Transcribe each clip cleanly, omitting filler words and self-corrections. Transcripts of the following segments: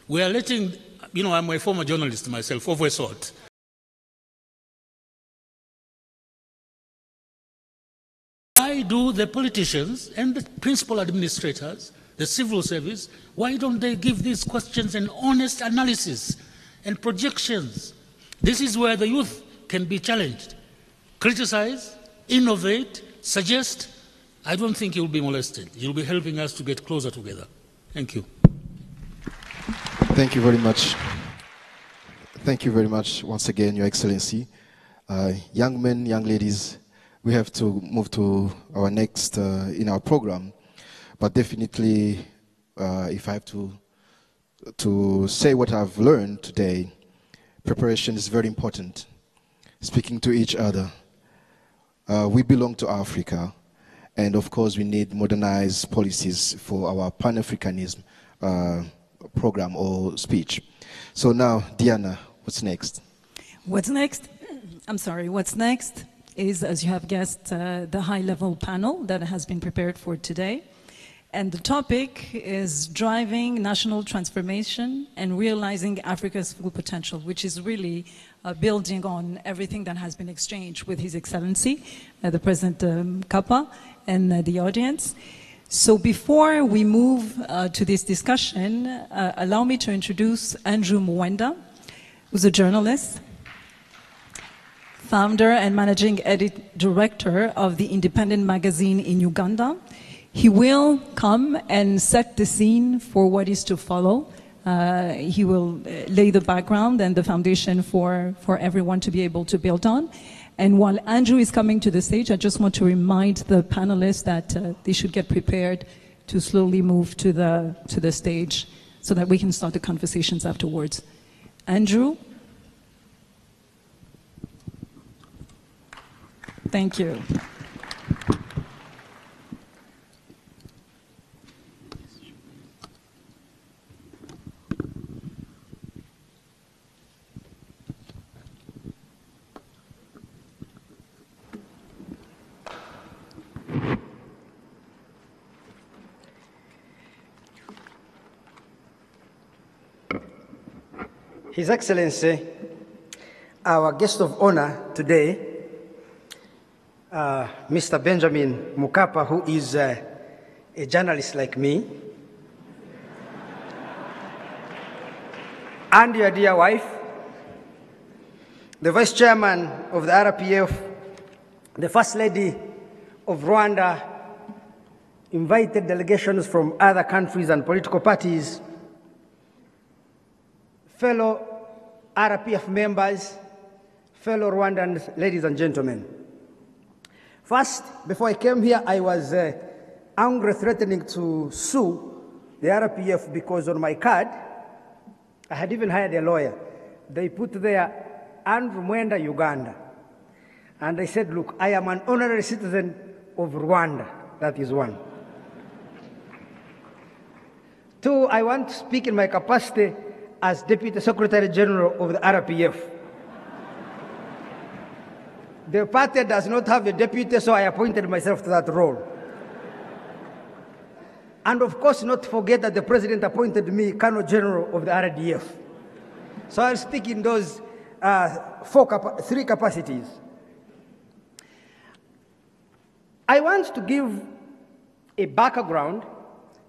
We are letting, you know, I'm a former journalist myself, of a sort. Why do the politicians and the principal administrators, the civil service, why don't they give these questions an honest analysis and projections? This is where the youth can be challenged. Criticize, innovate, suggest. I don't think you'll be molested. You'll be helping us to get closer together. Thank you. Thank you very much. Thank you very much once again, Your Excellency. Young men, young ladies, we have to move to our next in our program, but definitely if I have to say what I've learned today, preparation is very important. Speaking to each other. We belong to Africa, and of course we need modernized policies for our Pan-Africanism program or speech. So now, Diana, what's next? What's next? I'm sorry, what's next is, as you have guessed, the high-level panel that has been prepared for today. And the topic is driving national transformation and realizing Africa's full potential, which is really building on everything that has been exchanged with His Excellency, the President Kappa, and the audience. So before we move to this discussion, allow me to introduce Andrew Mwenda, who's a journalist, founder and managing director of the independent magazine in Uganda. He will come and set the scene for what is to follow. He will lay the background and the foundation for everyone to be able to build on. And while Andrew is coming to the stage, I just want to remind the panelists that they should get prepared to slowly move to the stage so that we can start the conversations afterwards. Andrew? Thank you. His Excellency, our guest of honor today, Mr. Benjamin Mkapa, who is a journalist like me, and your dear wife, the Vice Chairman of the RPF, the First Lady of Rwanda, invited delegations from other countries and political parties, fellow RPF members, fellow Rwandans, ladies and gentlemen. First, before I came here, I was angry, threatening to sue the RPF because on my card, I had even hired a lawyer. They put there, Andrew Mwenda, Uganda. And I said, look, I am an honorary citizen of Rwanda. That is one. Two, I want to speak in my capacity as Deputy Secretary General of the RPF. The party does not have a deputy, so I appointed myself to that role. And of course, not to forget that the President appointed me Colonel General of the RDF. So I'll speak in those three capacities. I want to give a background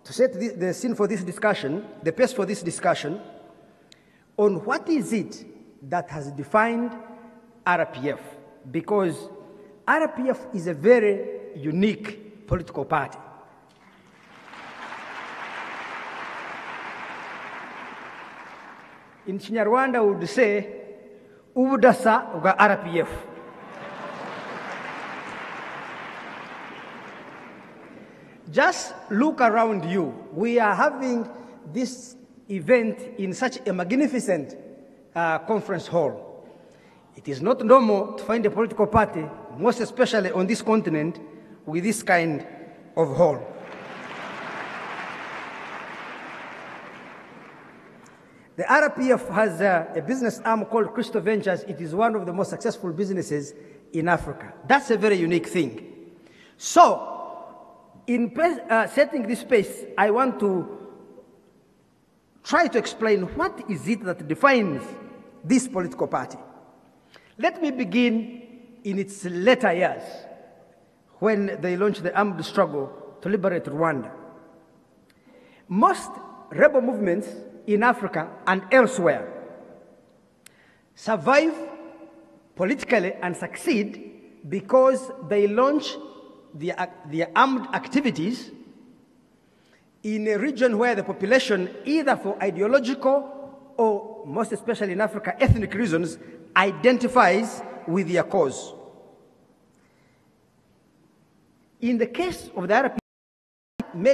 to set the scene for this discussion, the pace for this discussion, on what is it that has defined RPF, because RPF is a very unique political party. In Kinyarwanda we would say, ubudasa uga RPF. Just look around you. We are having this event in such a magnificent conference hall. It is not normal to find a political party, most especially on this continent, with this kind of hall. The RPF has a business arm called Crystal Ventures. It is one of the most successful businesses in Africa. That's a very unique thing. So, in setting this space, I want to try to explain what is it that defines this political party. Let me begin in its later years, when they launched the armed struggle to liberate Rwanda. Most rebel movements in Africa and elsewhere survive politically and succeed because they launch their armed activities in a region where the population, either for ideological or, most especially in Africa, ethnic reasons, identifies with their cause. In the case of the RPF,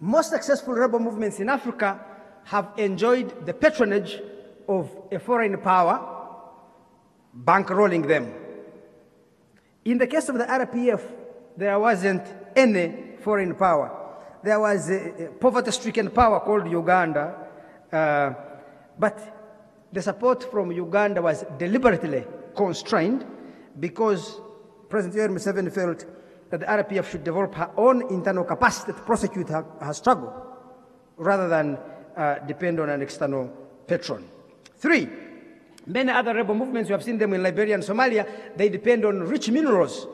most successful rebel movements in Africa have enjoyed the patronage of a foreign power bankrolling them. In the case of the RPF, there wasn't any foreign power. There was a poverty-stricken power called Uganda, but the support from Uganda was deliberately constrained because President Yoweri Museveni felt that the RPF should develop her own internal capacity to prosecute her struggle rather than depend on an external patron. 3, many other rebel movements, you have seen them in Liberia and Somalia, they depend on rich minerals.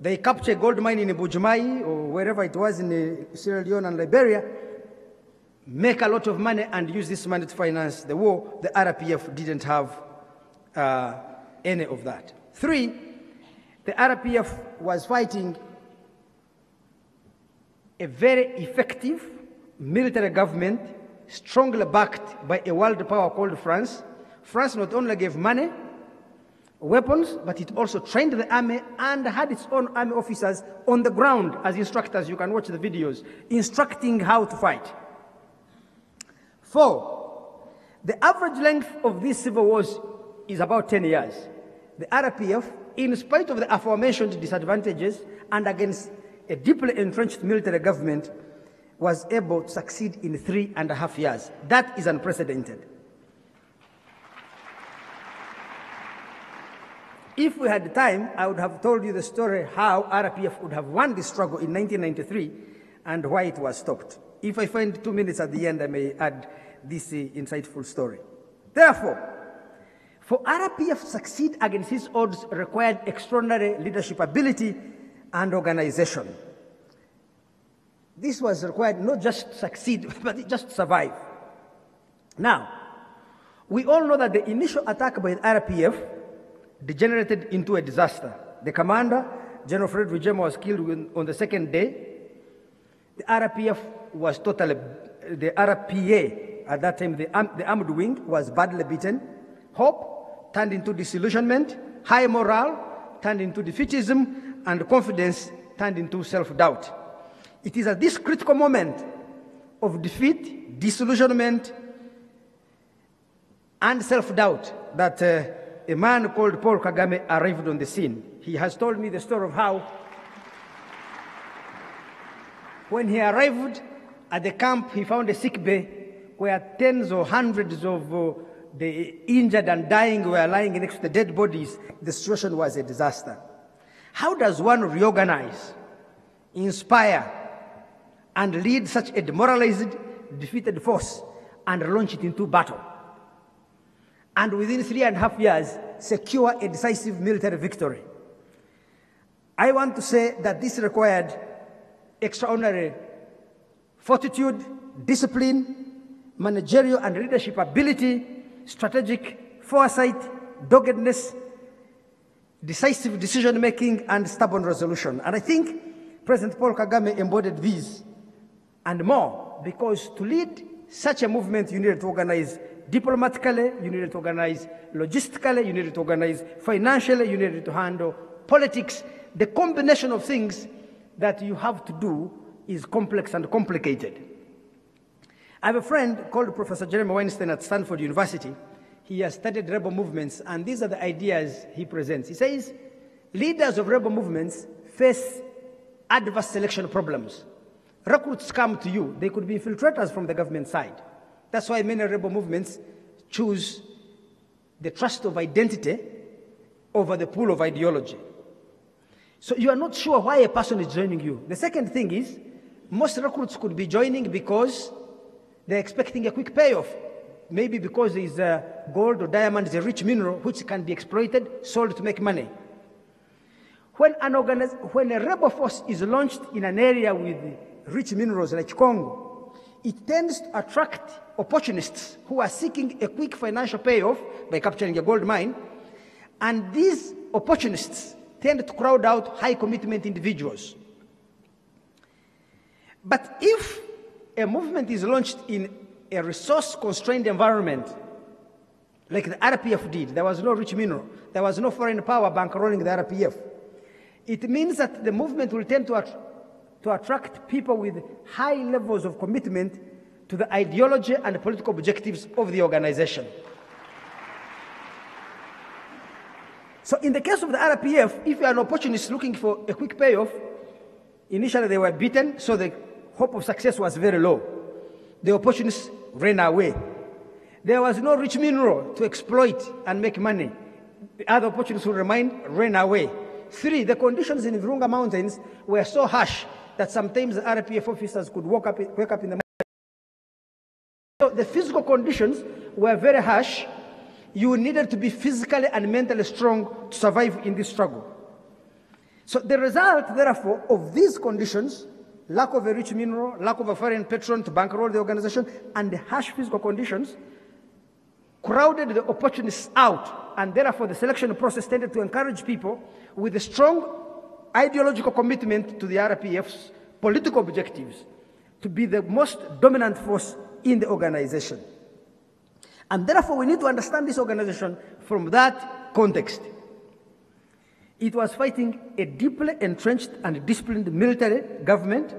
They capture a gold mine in Bujumai or wherever it was in Sierra Leone and Liberia, make a lot of money and use this money to finance the war. The RPF didn't have any of that. 3, the RPF was fighting a very effective military government, strongly backed by a world power called France. France not only gave money, weapons, but it also trained the army and had its own army officers on the ground as instructors. You can watch the videos, instructing how to fight. 4, the average length of these civil wars is about 10 years. The RPF, in spite of the aforementioned disadvantages and against a deeply entrenched military government, was able to succeed in 3.5 years. That is unprecedented. If we had time, I would have told you the story how RPF would have won this struggle in 1993 and why it was stopped. If I find 2 minutes at the end, I may add this insightful story. Therefore, for RPF to succeed against its odds required extraordinary leadership ability and organization. This was required not just to succeed, but just to survive. Now, we all know that the initial attack by the RPF degenerated into a disaster. The commander, General Fred Rwigema, was killed on the second day. The RPF was totally, the RPA, at that time, the armed wing was badly beaten. Hope turned into disillusionment, high morale turned into defeatism, and confidence turned into self-doubt. It is at this critical moment of defeat, disillusionment, and self-doubt that a man called Paul Kagame arrived on the scene. He has told me the story of how when he arrived at the camp, he found a sick bay where tens or hundreds of the injured and dying were lying next to the dead bodies. The situation was a disaster. How does one reorganize, inspire, and lead such a demoralized, defeated force and launch it into battle? And within 3.5 years, secure a decisive military victory. I want to say that this required extraordinary fortitude, discipline, managerial and leadership ability, strategic foresight, doggedness, decisive decision-making, and stubborn resolution. And I think President Paul Kagame embodied these and more, because to lead such a movement, you needed to organize diplomatically, you needed to organize logistically, you needed to organize financially, you needed to handle politics. The combination of things that you have to do is complex and complicated. I have a friend called Professor Jeremy Weinstein at Stanford University. He has studied rebel movements, and these are the ideas he presents. He says, leaders of rebel movements face adverse selection problems. Recruits come to you. They could be infiltrators from the government side. That's why many rebel movements choose the trust of identity over the pool of ideology. So you are not sure why a person is joining you. The second thing is, most recruits could be joining because they're expecting a quick payoff. Maybe because there is gold or diamond is a rich mineral which can be exploited, sold to make money. When a rebel force is launched in an area with rich minerals like Congo, it tends to attract opportunists who are seeking a quick financial payoff by capturing a gold mine. And these opportunists tend to crowd out high commitment individuals. But if a movement is launched in a resource-constrained environment, like the RPF did, there was no rich mineral, there was no foreign power bankrolling the RPF, it means that the movement will tend to attract people with high levels of commitment to the ideology and political objectives of the organization. So in the case of the RPF, if you are an opportunist looking for a quick payoff, initially they were beaten, so the hope of success was very low. The opportunists ran away. There was no rich mineral to exploit and make money. The other opportunists who remained ran away. 3, the conditions in Virunga Mountains were so harsh that sometimes the RPF officers could wake up in the morning. So the physical conditions were very harsh. You needed to be physically and mentally strong to survive in this struggle. So the result, therefore, of these conditions, lack of a rich mineral, lack of a foreign patron to bankroll the organization, and the harsh physical conditions crowded the opportunists out, and therefore the selection process tended to encourage people with a strong ideological commitment to the RPF's political objectives to be the most dominant force in the organization. And therefore we need to understand this organization from that context. It was fighting a deeply entrenched and disciplined military government,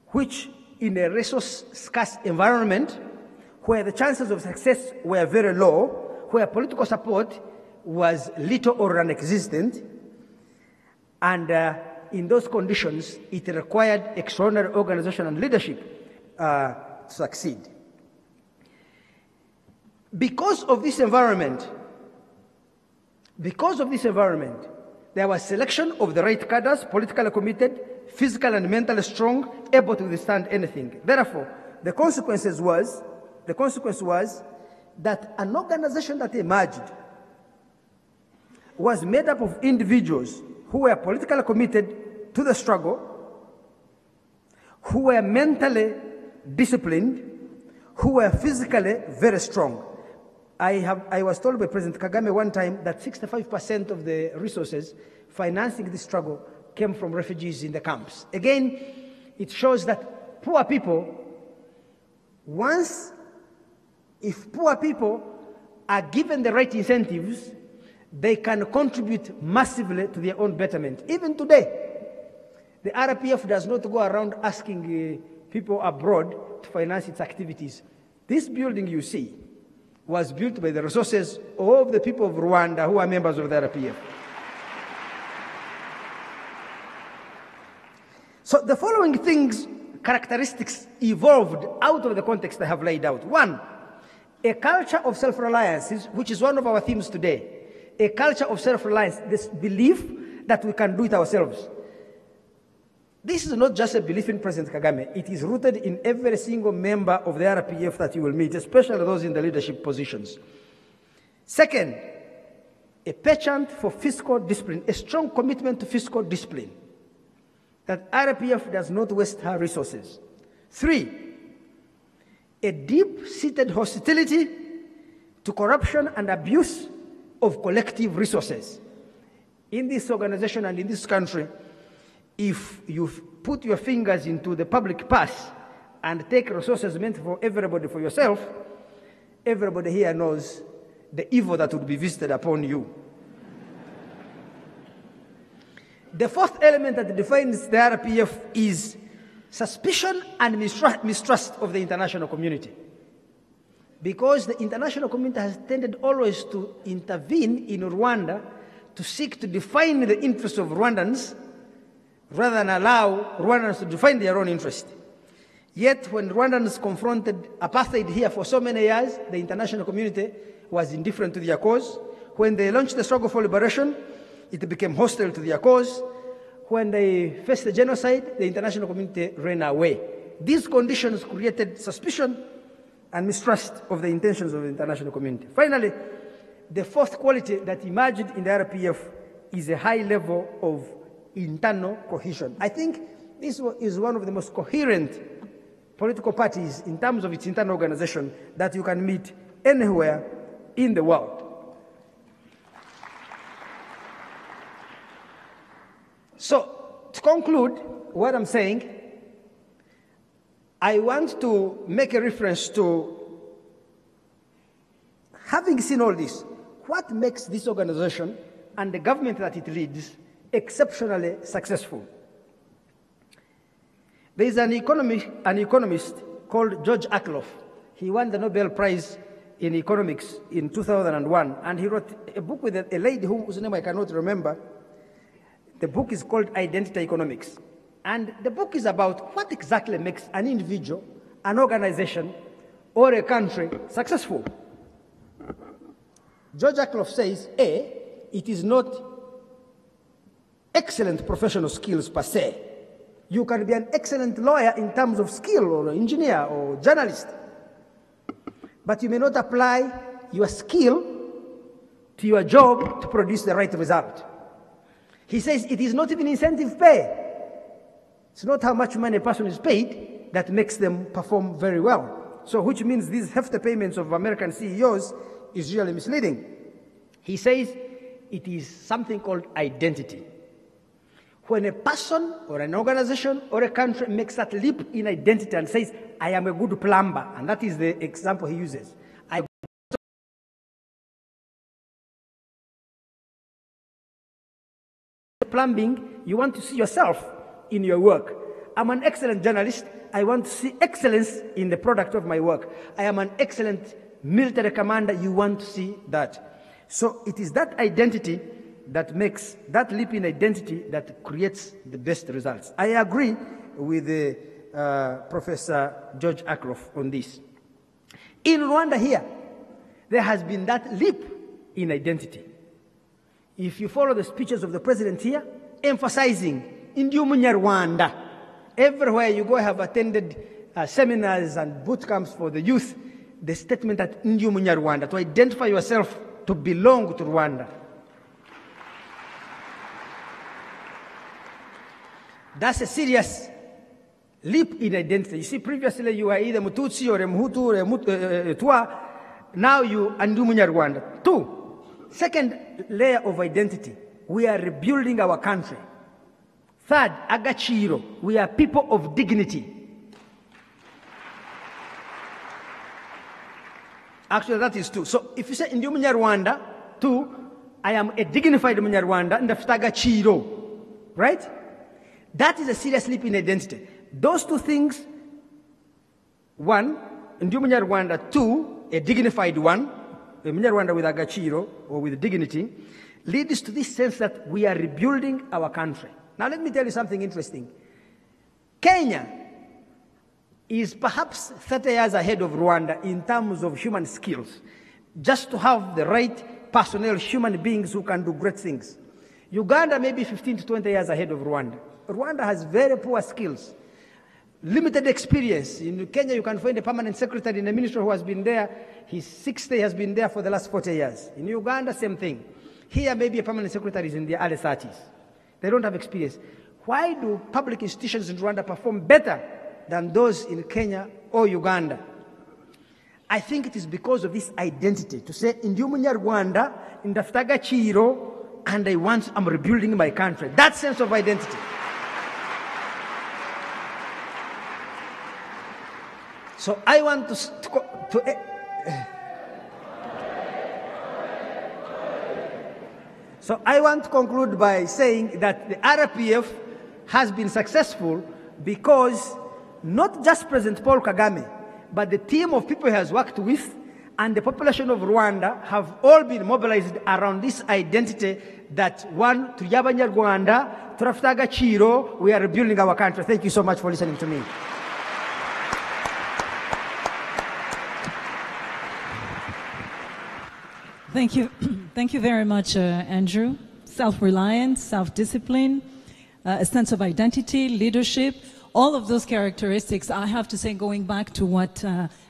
which in a resource-scarce environment, where the chances of success were very low, where political support was little or non-existent, and in those conditions, it required extraordinary organization and leadership to succeed. Because of this environment, there was selection of the right cadres, politically committed, physical and mentally strong, able to withstand anything. Therefore, the consequence was that an organization that emerged was made up of individuals who were politically committed to the struggle, who were mentally disciplined, who were physically very strong. I was told by President Kagame one time that 65% of the resources financing this struggle came from refugees in the camps. Again, it shows that poor people, if poor people are given the right incentives, they can contribute massively to their own betterment. Even today, the RPF does not go around asking people abroad to finance its activities. This building you see was built by the resources of the people of Rwanda who are members of the RPF. So the following characteristics evolved out of the context I have laid out. 1, a culture of self-reliance, which is one of our themes today. A culture of self-reliance, this belief that we can do it ourselves. This is not just a belief in President Kagame. It is rooted in every single member of the RPF that you will meet, especially those in the leadership positions. 2nd, a penchant for fiscal discipline, a strong commitment to fiscal discipline, that RPF does not waste her resources. 3, a deep-seated hostility to corruption and abuse of collective resources. In this organization and in this country, if you put your fingers into the public purse and take resources meant for everybody for yourself, everybody here knows the evil that would be visited upon you. The 4th element that defines the RPF is suspicion and mistrust of the international community. Because the international community has tended always to intervene in Rwanda to seek to define the interests of Rwandans rather than allow Rwandans to define their own interest. Yet when Rwandans confronted apartheid here for so many years, the international community was indifferent to their cause. When they launched the struggle for liberation, it became hostile to their cause. when they faced the genocide, the international community ran away. These conditions created suspicion and mistrust of the intentions of the international community. Finally, the fourth quality that emerged in the RPF is a high level of internal cohesion. I think this is one of the most coherent political parties in terms of its internal organization that you can meet anywhere in the world. So, to conclude what I'm saying, I want to make a reference to, having seen all this, what makes this organization and the government that it leads exceptionally successful. There is an economist called George Akerlof. He won the Nobel Prize in economics in 2001, and he wrote a book with a lady whose name I cannot remember. The book is called Identity Economics. And the book is about what exactly makes an individual, an organization, or a country successful. George Akerlof says, A, it is not excellent professional skills per se. You can be an excellent lawyer in terms of skill, or engineer, or journalist. But you may not apply your skill to your job to produce the right result. He says it is not even incentive pay. It's not how much money a person is paid that makes them perform very well. So, which means these hefty payments of American CEOs is really misleading. He says it is something called identity. When a person or an organization or a country makes that leap in identity and says, I am a good plumber, and that is the example he uses. Plumbing, you want to see yourself in your work. I'm an excellent journalist. I want to see excellence in the product of my work. I am an excellent military commander. You want to see that. So it is that identity that makes that leap in identity that creates the best results. I agree with Professor George Akerlof on this. In Rwanda here, there has been that leap in identity. If you follow the speeches of the president here, emphasizing Ndi Umunyarwanda. Everywhere you go, I have attended seminars and boot camps for the youth, the statement that Ndi Umunyarwanda, to identify yourself to belong to Rwanda. That's a serious leap in identity. You see, previously you were either Mututsi or a Mhutu or a Twa. Now you Ndi Umunyarwanda. Two, second layer of identity, we are rebuilding our country. Third, agachiro, we are people of dignity. Actually, that is two. So if you say Ndi Umunyarwanda, two, I am a dignified Munyarwanda, and agachiro, right? That is a serious leap in identity. Those two things, one, Ndi Umunyarwanda, two, a dignified one, a Munyarwanda with agachiro, or with dignity, leads to this sense that we are rebuilding our country. Now let me tell you something interesting. Kenya is perhaps 30 years ahead of Rwanda in terms of human skills, just to have the right personnel, human beings who can do great things. Uganda may be 15 to 20 years ahead of Rwanda. Rwanda has very poor skills, limited experience. In Kenya, you can find a permanent secretary in the ministry who has been there. He's 60, has been there for the last 40 years. In Uganda, same thing. Here, maybe a permanent secretary is in the early 30s. They don't have experience. Why do public institutions in Rwanda perform better than those in Kenya or Uganda? I think it is because of this identity, to say, Ndi Umunyarwanda, ndafite agaciro, and I'm rebuilding my country. That sense of identity. So I want So I want to conclude by saying that the RPF has been successful because not just President Paul Kagame, but the team of people he has worked with and the population of Rwanda have all been mobilized around this identity that one, Tuyabanyarwanda, turafite agaciro, we are rebuilding our country. Thank you so much for listening to me. Thank you. Thank you very much, Andrew. Self-reliance, self-discipline, a sense of identity, leadership, all of those characteristics, I have to say, going back to what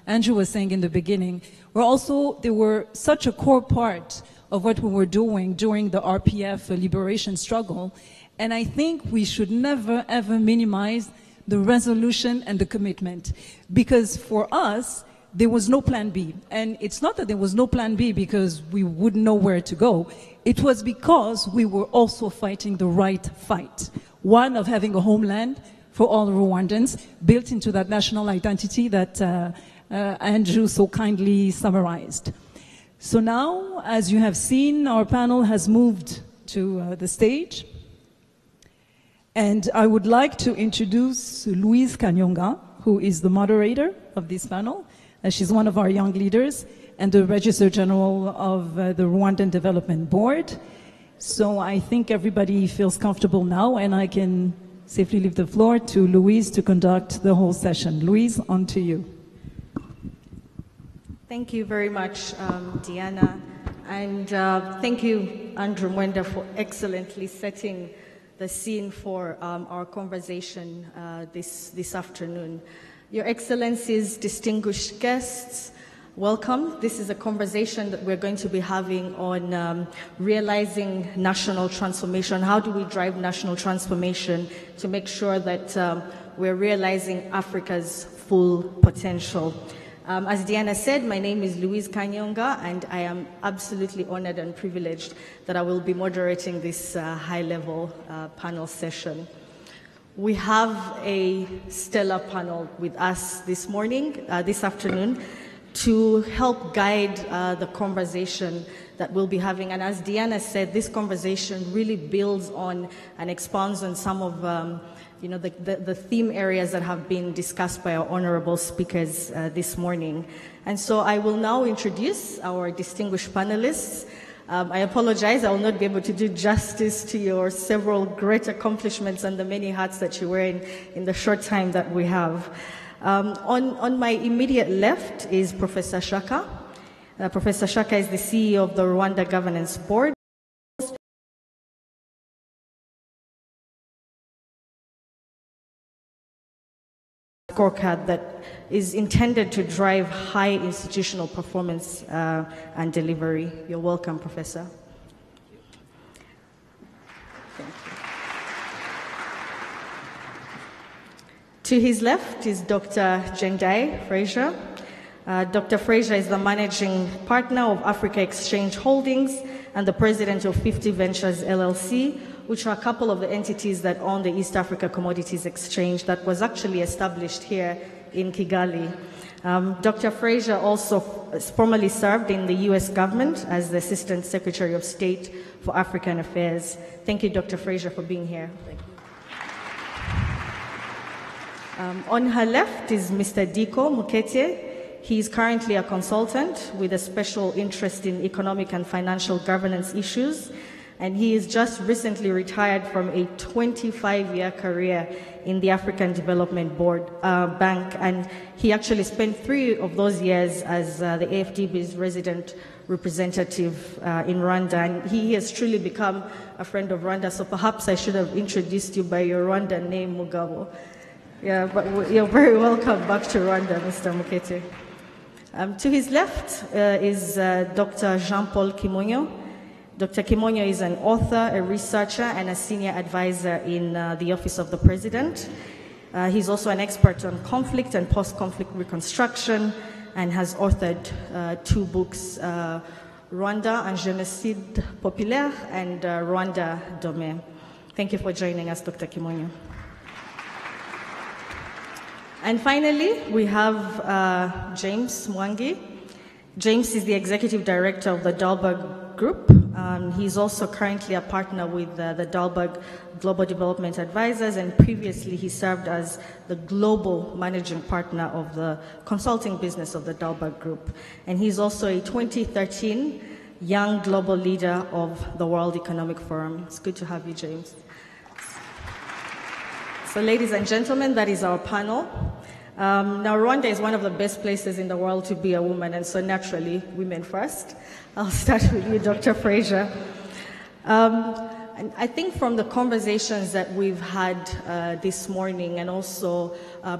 Andrew was saying in the beginning, they were such a core part of what we were doing during the RPF liberation struggle. And I think we should never, ever minimize the resolution and the commitment. Because for us, there was no plan B. And it's not that there was no plan B because we wouldn't know where to go. It was because we were also fighting the right fight. One of having a homeland for all Rwandans, built into that national identity that Andrew so kindly summarized. So now, as you have seen, our panel has moved to the stage. And I would like to introduce Louise Kanyonga, who is the moderator of this panel. She's one of our young leaders and the Registrar General of the Rwandan Development Board. So I think everybody feels comfortable now, and I can safely leave the floor to Louise to conduct the whole session. Louise, on to you. Thank you very much, Diana. And thank you, Andrew Mwenda, for excellently setting the scene for our conversation this afternoon. Your Excellencies, distinguished guests, welcome. This is a conversation that we're going to be having on realizing national transformation. How do we drive national transformation to make sure that we're realizing Africa's full potential? As Diana said, my name is Louise Kanyonga, and I am absolutely honored and privileged that I will be moderating this high-level panel session. We have a stellar panel with us this morning, this afternoon, to help guide the conversation that we'll be having. And as Diana said, this conversation really builds on and expands on some of the theme areas that have been discussed by our honorable speakers this morning. And so I will now introduce our distinguished panelists. I apologize, I will not be able to do justice to your several great accomplishments and the many hats that you wear in the short time that we have. On my immediate left is Professor Shaka. Professor Shaka is the CEO of the Rwanda Governance Board. Scorecard that is intended to drive high institutional performance and delivery. You're welcome, Professor. Thank you. To his left is Dr. Jendai Fraser. Dr. Fraser is the managing partner of Africa Exchange Holdings and the president of 50 Ventures LLC, which are a couple of the entities that own the East Africa Commodities Exchange that was actually established here in Kigali. Dr. Fraser also formerly served in the US government as the Assistant Secretary of State for African Affairs. Thank you, Dr. Fraser, for being here. Thank you. On her left is Mr. Diko Mukete. He is currently a consultant with a special interest in economic and financial governance issues, and he is just recently retired from a 25-year career in the African Development Board Bank, and he actually spent 3 of those years as the AFDB's resident representative in Rwanda, and he has truly become a friend of Rwanda, so perhaps I should have introduced you by your Rwandan name, Mugabo. Yeah, but you're very welcome back to Rwanda, Mr. Mukete. To his left is Dr. Jean-Paul Kimonyo. Dr. Kimonyo is an author, a researcher, and a senior advisor in the Office of the President. He's also an expert on conflict and post-conflict reconstruction and has authored 2 books, Rwanda, un génocide populaire, and Rwanda Demain. Thank you for joining us, Dr. Kimonyo. And finally, we have James Mwangi. James is the Executive Director of the Dalberg Group. He's also currently a partner with the Dalberg Global Development Advisors, and previously he served as the Global Managing Partner of the consulting business of the Dalberg Group. And he's also a 2013 Young Global Leader of the World Economic Forum. It's good to have you, James. So ladies and gentlemen, that is our panel. Now, Rwanda is one of the best places in the world to be a woman, and so naturally, women first. I'll start with you, Dr. Fraser. And I think from the conversations that we've had this morning, and also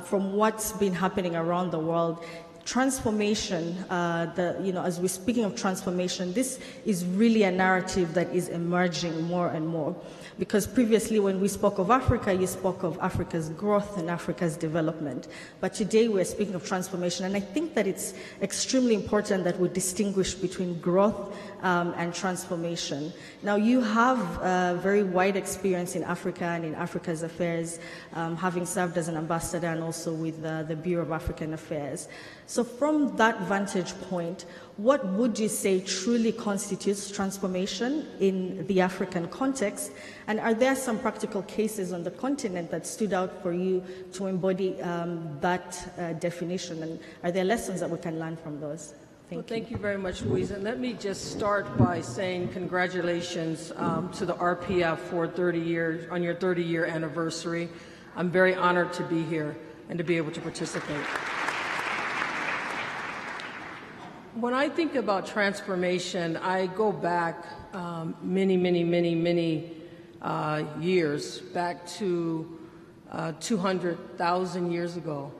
from what's been happening around the world, transformation, as we're speaking of transformation, this is really a narrative that is emerging more and more. Because previously when we spoke of Africa, you spoke of Africa's growth and Africa's development. But today we're speaking of transformation. And I think that it's extremely important that we distinguish between growth and transformation. Now, you have a very wide experience in Africa and in Africa's affairs, having served as an ambassador and also with the Bureau of African Affairs. So from that vantage point, what would you say truly constitutes transformation in the African context? And are there some practical cases on the continent that stood out for you to embody that definition? And are there lessons that we can learn from those? Thank you very much, Louise. And let me just start by saying congratulations to the RPF for 30 years, on your 30-year anniversary. I'm very honored to be here and to be able to participate. When I think about transformation, I go back many years, back to 200,000 years ago.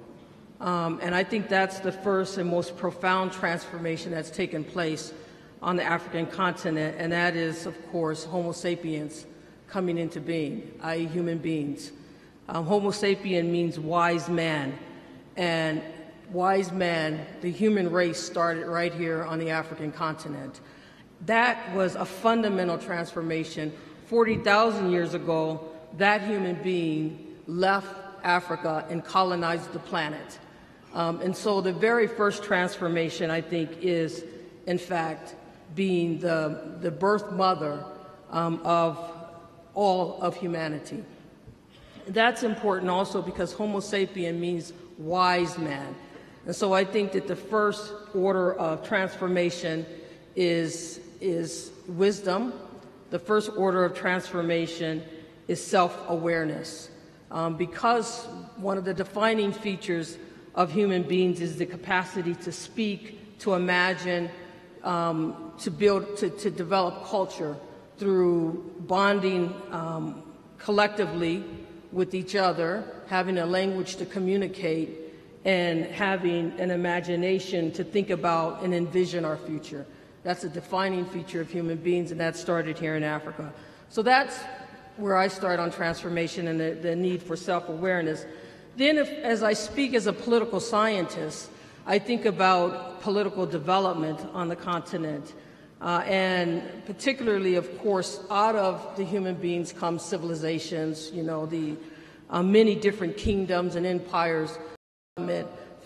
And I think that's the first and most profound transformation that's taken place on the African continent, and that is, of course, Homo sapiens coming into being, i.e. human beings. Homo sapien means wise man, and wise man, the human race, started right here on the African continent. That was a fundamental transformation. 40,000 years ago, that human being left Africa and colonized the planet. And so the very first transformation, I think, is, in fact, being the birth mother of all of humanity. That's important also because Homo sapien means wise man. And so I think that the first order of transformation is wisdom. The first order of transformation is self-awareness. Because one of the defining features of human beings is the capacity to speak, to imagine, to build, to develop culture through bonding collectively with each other, having a language to communicate, and having an imagination to think about and envision our future. That's a defining feature of human beings, and that started here in Africa. So that's where I start on transformation and the need for self-awareness. Then as I speak as a political scientist, I think about political development on the continent. And particularly, of course, out of the human beings come civilizations, the many different kingdoms and empires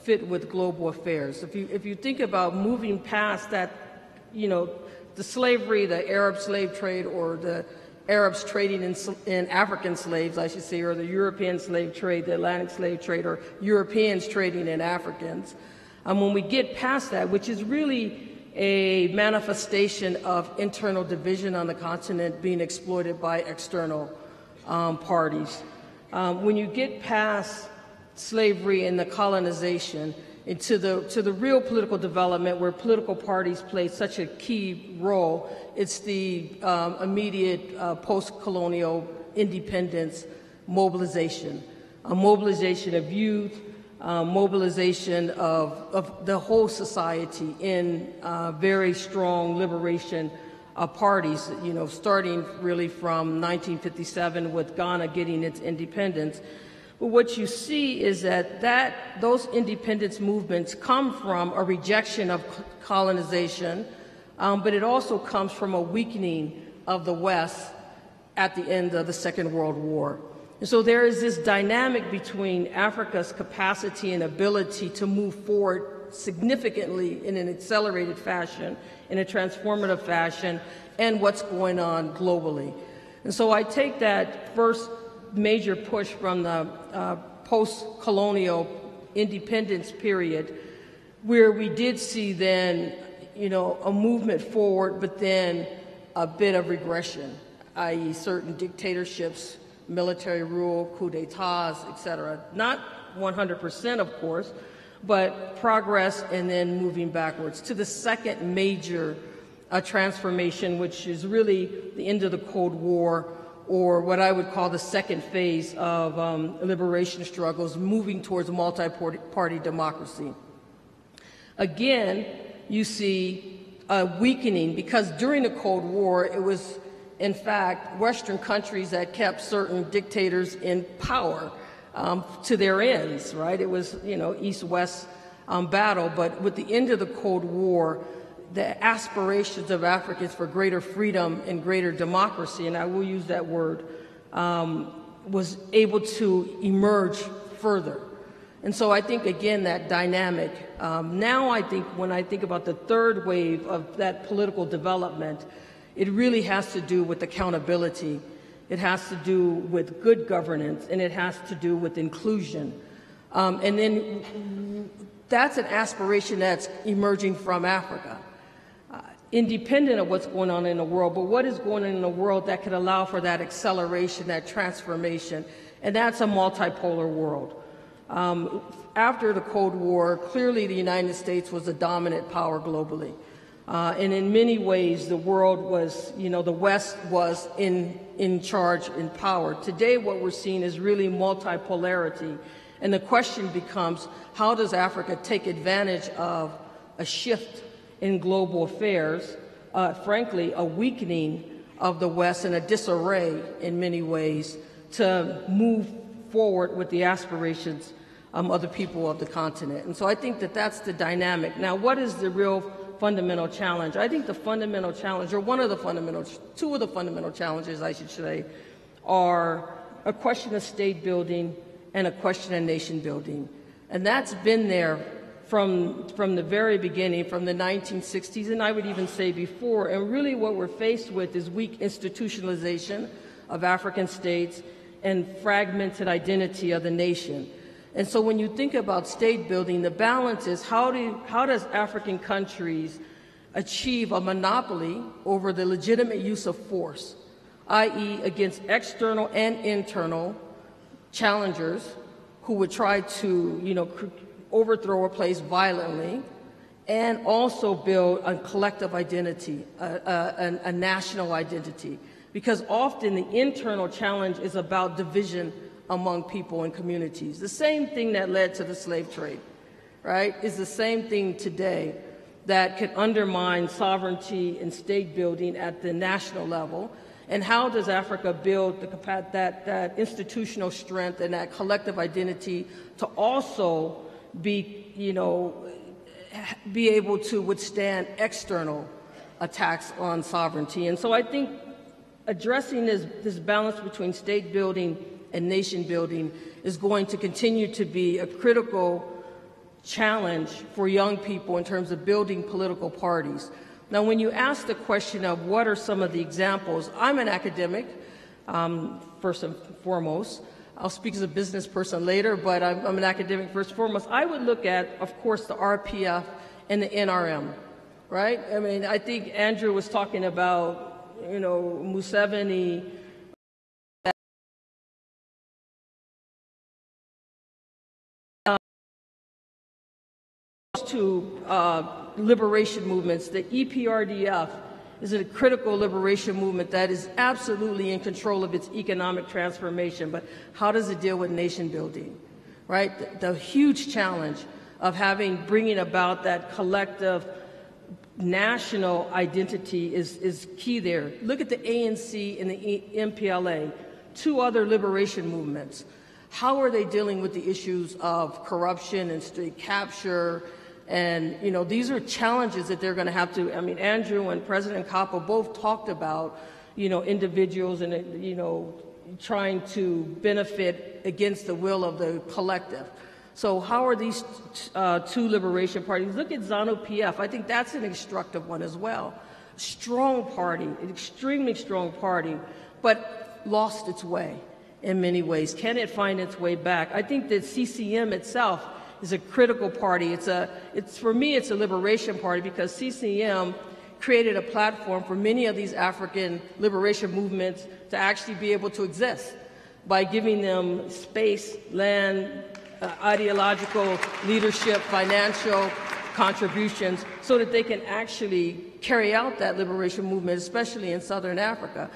fit with global affairs. If you think about moving past that, the slavery, the Arab slave trade, or the Arabs trading in African slaves, I should say, or the European slave trade, the Atlantic slave trade, or Europeans trading in Africans. When we get past that, which is really a manifestation of internal division on the continent being exploited by external parties. When you get past slavery and the colonization into the real political development where political parties play such a key role, it's the immediate post-colonial independence mobilization, a mobilization of youth, mobilization of the whole society in very strong liberation parties, starting really from 1957 with Ghana getting its independence. But what you see is that those independence movements come from a rejection of colonization, but it also comes from a weakening of the West at the end of the Second World War. And so there is this dynamic between Africa's capacity and ability to move forward significantly in an accelerated fashion, in a transformative fashion, and what's going on globally. And so I take that first major push from the post-colonial independence period, where we did see then, a movement forward, but then a bit of regression, i.e. certain dictatorships, military rule, coup d'etats, etc. Not 100%, of course, but progress and then moving backwards to the second major transformation, which is really the end of the Cold War, or what I would call the second phase of liberation struggles, moving towards a multi-party democracy. Again, you see a weakening, because during the Cold War, it was, in fact, Western countries that kept certain dictators in power to their ends, right? It was, East-West battle, but with the end of the Cold War, the aspirations of Africans for greater freedom and greater democracy, and I will use that word, was able to emerge further. And so I think, again, that dynamic. Now I think when I think about the third wave of that political development, it really has to do with accountability. It has to do with good governance, and it has to do with inclusion. And then that's an aspiration that's emerging from Africa, independent of what's going on in the world, but what is going on in the world that could allow for that acceleration, that transformation, and that's a multipolar world. After the Cold War, clearly the United States was a dominant power globally. And in many ways, the world was, the West was in charge, in power. Today, what we're seeing is really multipolarity. And the question becomes, how does Africa take advantage of a shift in global affairs, frankly, a weakening of the West and a disarray in many ways to move forward with the aspirations of the people of the continent. And so I think that that's the dynamic. Now, what is the real fundamental challenge? I think the fundamental challenge, or two of the fundamental challenges, I should say, are a question of state building and a question of nation building. And that's been there from the very beginning, from the 1960s, and I would even say before. And really what we're faced with is weak institutionalization of African states and fragmented identity of the nation. And so when you think about state building, the balance is how does African countries achieve a monopoly over the legitimate use of force, i.e. against external and internal challengers who would try to, overthrow a place violently, and also build a collective identity, a national identity. Because often the internal challenge is about division among people and communities. The same thing that led to the slave trade, right, is the same thing today that could undermine sovereignty and state building at the national level. And how does Africa build that institutional strength and that collective identity to also be able to withstand external attacks on sovereignty? And so I think addressing this balance between state building and nation building is going to continue to be a critical challenge for young people in terms of building political parties. Now, when you ask the question of what are some of the examples, I'm an academic, first and foremost. I'll speak as a business person later, but I'm an academic first and foremost. I would look at, of course, the RPF and the NRM, right? I mean, I think Andrew was talking about, Museveni, to liberation movements. The EPRDF is a critical liberation movement that is absolutely in control of its economic transformation, but how does it deal with nation building, right? The huge challenge of bringing about that collective national identity is key there. Look at the ANC and the MPLA, two other liberation movements. How are they dealing with the issues of corruption and state capture? And, these are challenges that they're going to have to, Andrew and President Kappa both talked about, individuals and, trying to benefit against the will of the collective. So how are these two liberation parties? Look at ZANU-PF. I think that's an instructive one as well. Strong party, an extremely strong party, but lost its way in many ways. Can it find its way back? I think that CCM itself is a critical party. For me, it's a liberation party because CCM created a platform for many of these African liberation movements to actually be able to exist by giving them space, land, ideological leadership, financial contributions so that they can actually carry out that liberation movement, especially in Southern Africa.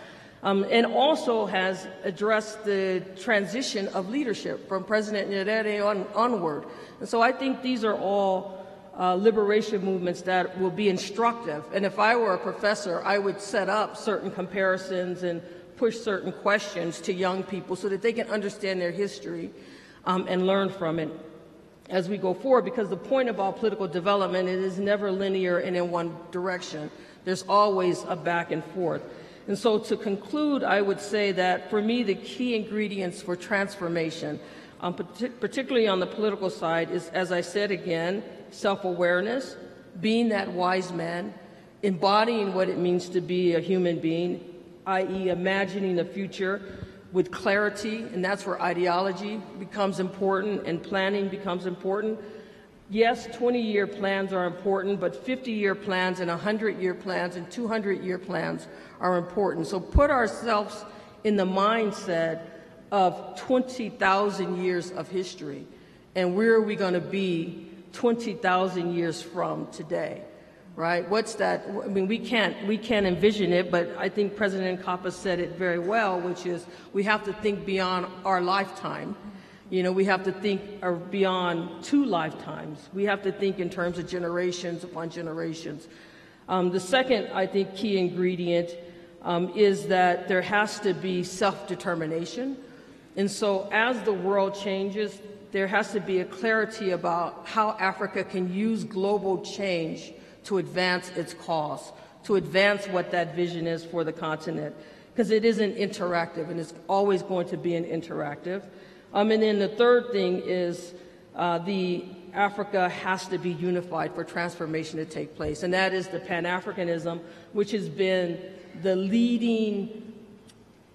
and also has addressed the transition of leadership from President Nyerere onward. And so I think these are all liberation movements that will be instructive. And if I were a professor, I would set up certain comparisons and push certain questions to young people so that they can understand their history and learn from it as we go forward, because the point about political development, it is never linear and in one direction. There's always a back and forth. And so to conclude, I would say that for me, the key ingredients for transformation, particularly on the political side, is, as I said again, self-awareness, being that wise man, embodying what it means to be a human being, i.e. imagining the future with clarity, and that's where ideology becomes important and planning becomes important. Yes, 20-year plans are important, but 50-year plans and 100-year plans and 200-year plans are important. So put ourselves in the mindset of 20,000 years of history, and where are we going to be 20,000 years from today, right? What's that? I mean, we can't envision it, but I think President Nkapa said it very well, which is we have to think beyond our lifetime. You know, we have to think beyond 2 lifetimes. We have to think in terms of generations upon generations. The second, I think, key ingredient is that there has to be self-determination. And so as the world changes, there has to be a clarity about how Africa can use global change to advance its cause, to advance what that vision is for the continent, because it isn't interactive, and it's always going to be an interactive. And then the third thing is Africa has to be unified for transformation to take place, and that is the Pan-Africanism, which has been the leading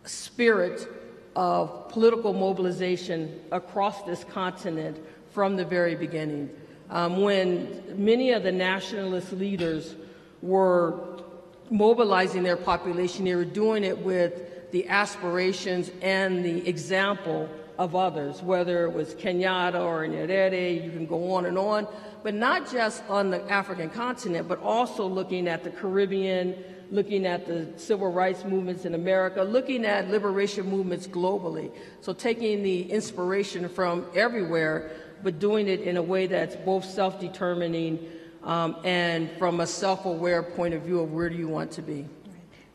spirit of political mobilization across this continent from the very beginning. When many of the nationalist leaders were mobilizing their population, they were doing it with the aspirations and the example of others, whether it was Kenyatta or Nyerere, you can go on, but not just on the African continent, but also looking at the Caribbean, looking at the civil rights movements in America, looking at liberation movements globally. So taking the inspiration from everywhere, but doing it in a way that's both self-determining and from a self-aware point of view of where do you want to be.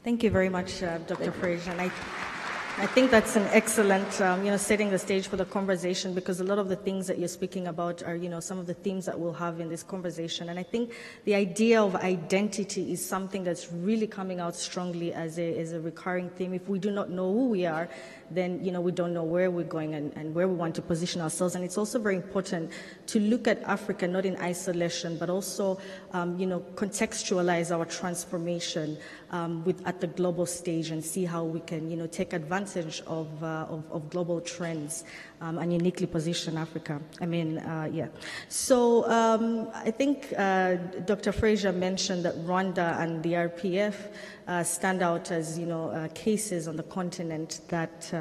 Thank you very much, Dr. Fraser. And I think that's an excellent, setting the stage for the conversation, because a lot of the things that you're speaking about are, some of the themes that we'll have in this conversation. And I think the idea of identity is something that's really coming out strongly as a recurring theme. If we do not know who we are, then, we don't know where we're going and where we want to position ourselves. And it's also very important to look at Africa not in isolation, but also, contextualize our transformation at the global stage and see how we can, take advantage of global trends and uniquely position Africa. So I think Dr. Fraser mentioned that Rwanda and the RPF stand out as, cases on the continent that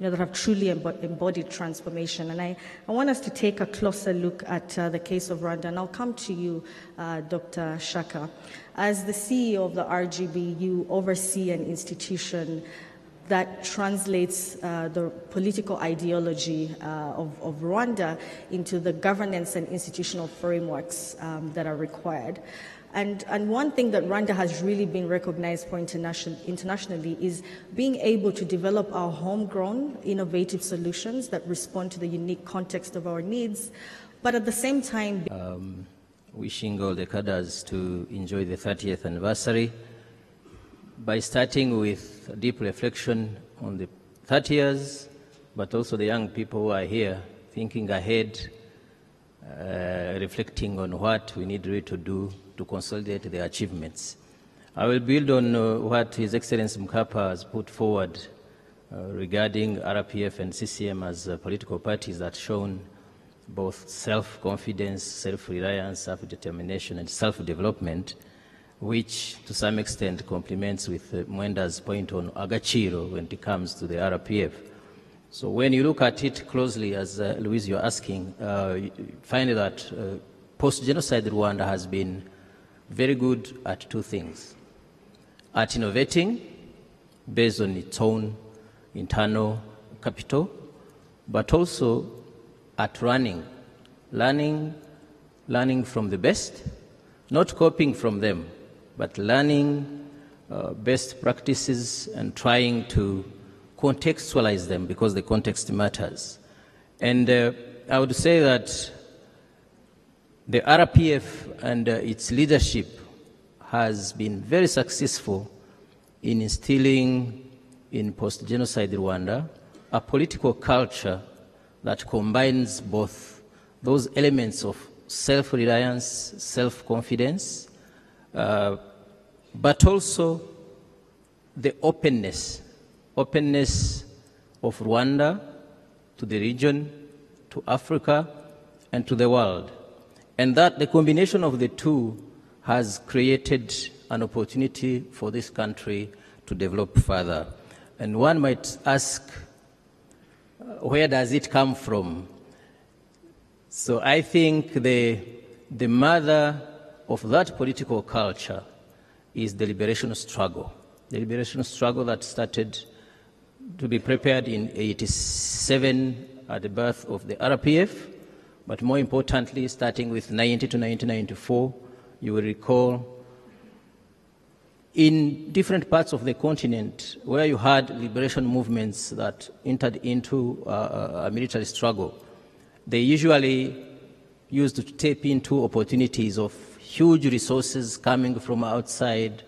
that have truly embodied transformation. And I want us to take a closer look at the case of Rwanda. And I'll come to you, Dr. Shaka. As the CEO of the RGB, you oversee an institution that translates the political ideology of Rwanda into the governance and institutional frameworks that are required. And one thing that Rwanda has really been recognized for internationally is being able to develop our homegrown innovative solutions that respond to the unique context of our needs, but at the same time... wishing all the cadres to enjoy the 30th anniversary by starting with a deep reflection on the 30 years, but also the young people who are here thinking ahead, reflecting on what we need really to do to consolidate the achievements. I will build on what His Excellency Mkapa has put forward regarding RPF and CCM as political parties that shown both self-confidence, self-reliance, self-determination, and self-development, which to some extent complements with Mwenda's point on Agachiro when it comes to the RPF. So when you look at it closely, as Louise, you're asking, you find that post-genocide Rwanda has been very good at 2 things: at innovating based on its own internal capital, but also at learning from the best, not copying from them, but learning best practices and trying to contextualize them because the context matters. And I would say that the RPF and its leadership has been very successful in instilling in post-genocide Rwanda a political culture that combines both those elements of self-reliance, self-confidence, but also the openness of Rwanda to the region, to Africa, and to the world. And that the combination of the two has created an opportunity for this country to develop further. And one might ask, where does it come from? So I think the mother of that political culture is the liberation struggle. The liberation struggle that started to be prepared in 1987 at the birth of the RPF, but more importantly, starting with 1990 to 1994, you will recall in different parts of the continent where you had liberation movements that entered into a military struggle, they usually used to tap into opportunities of huge resources coming from outside,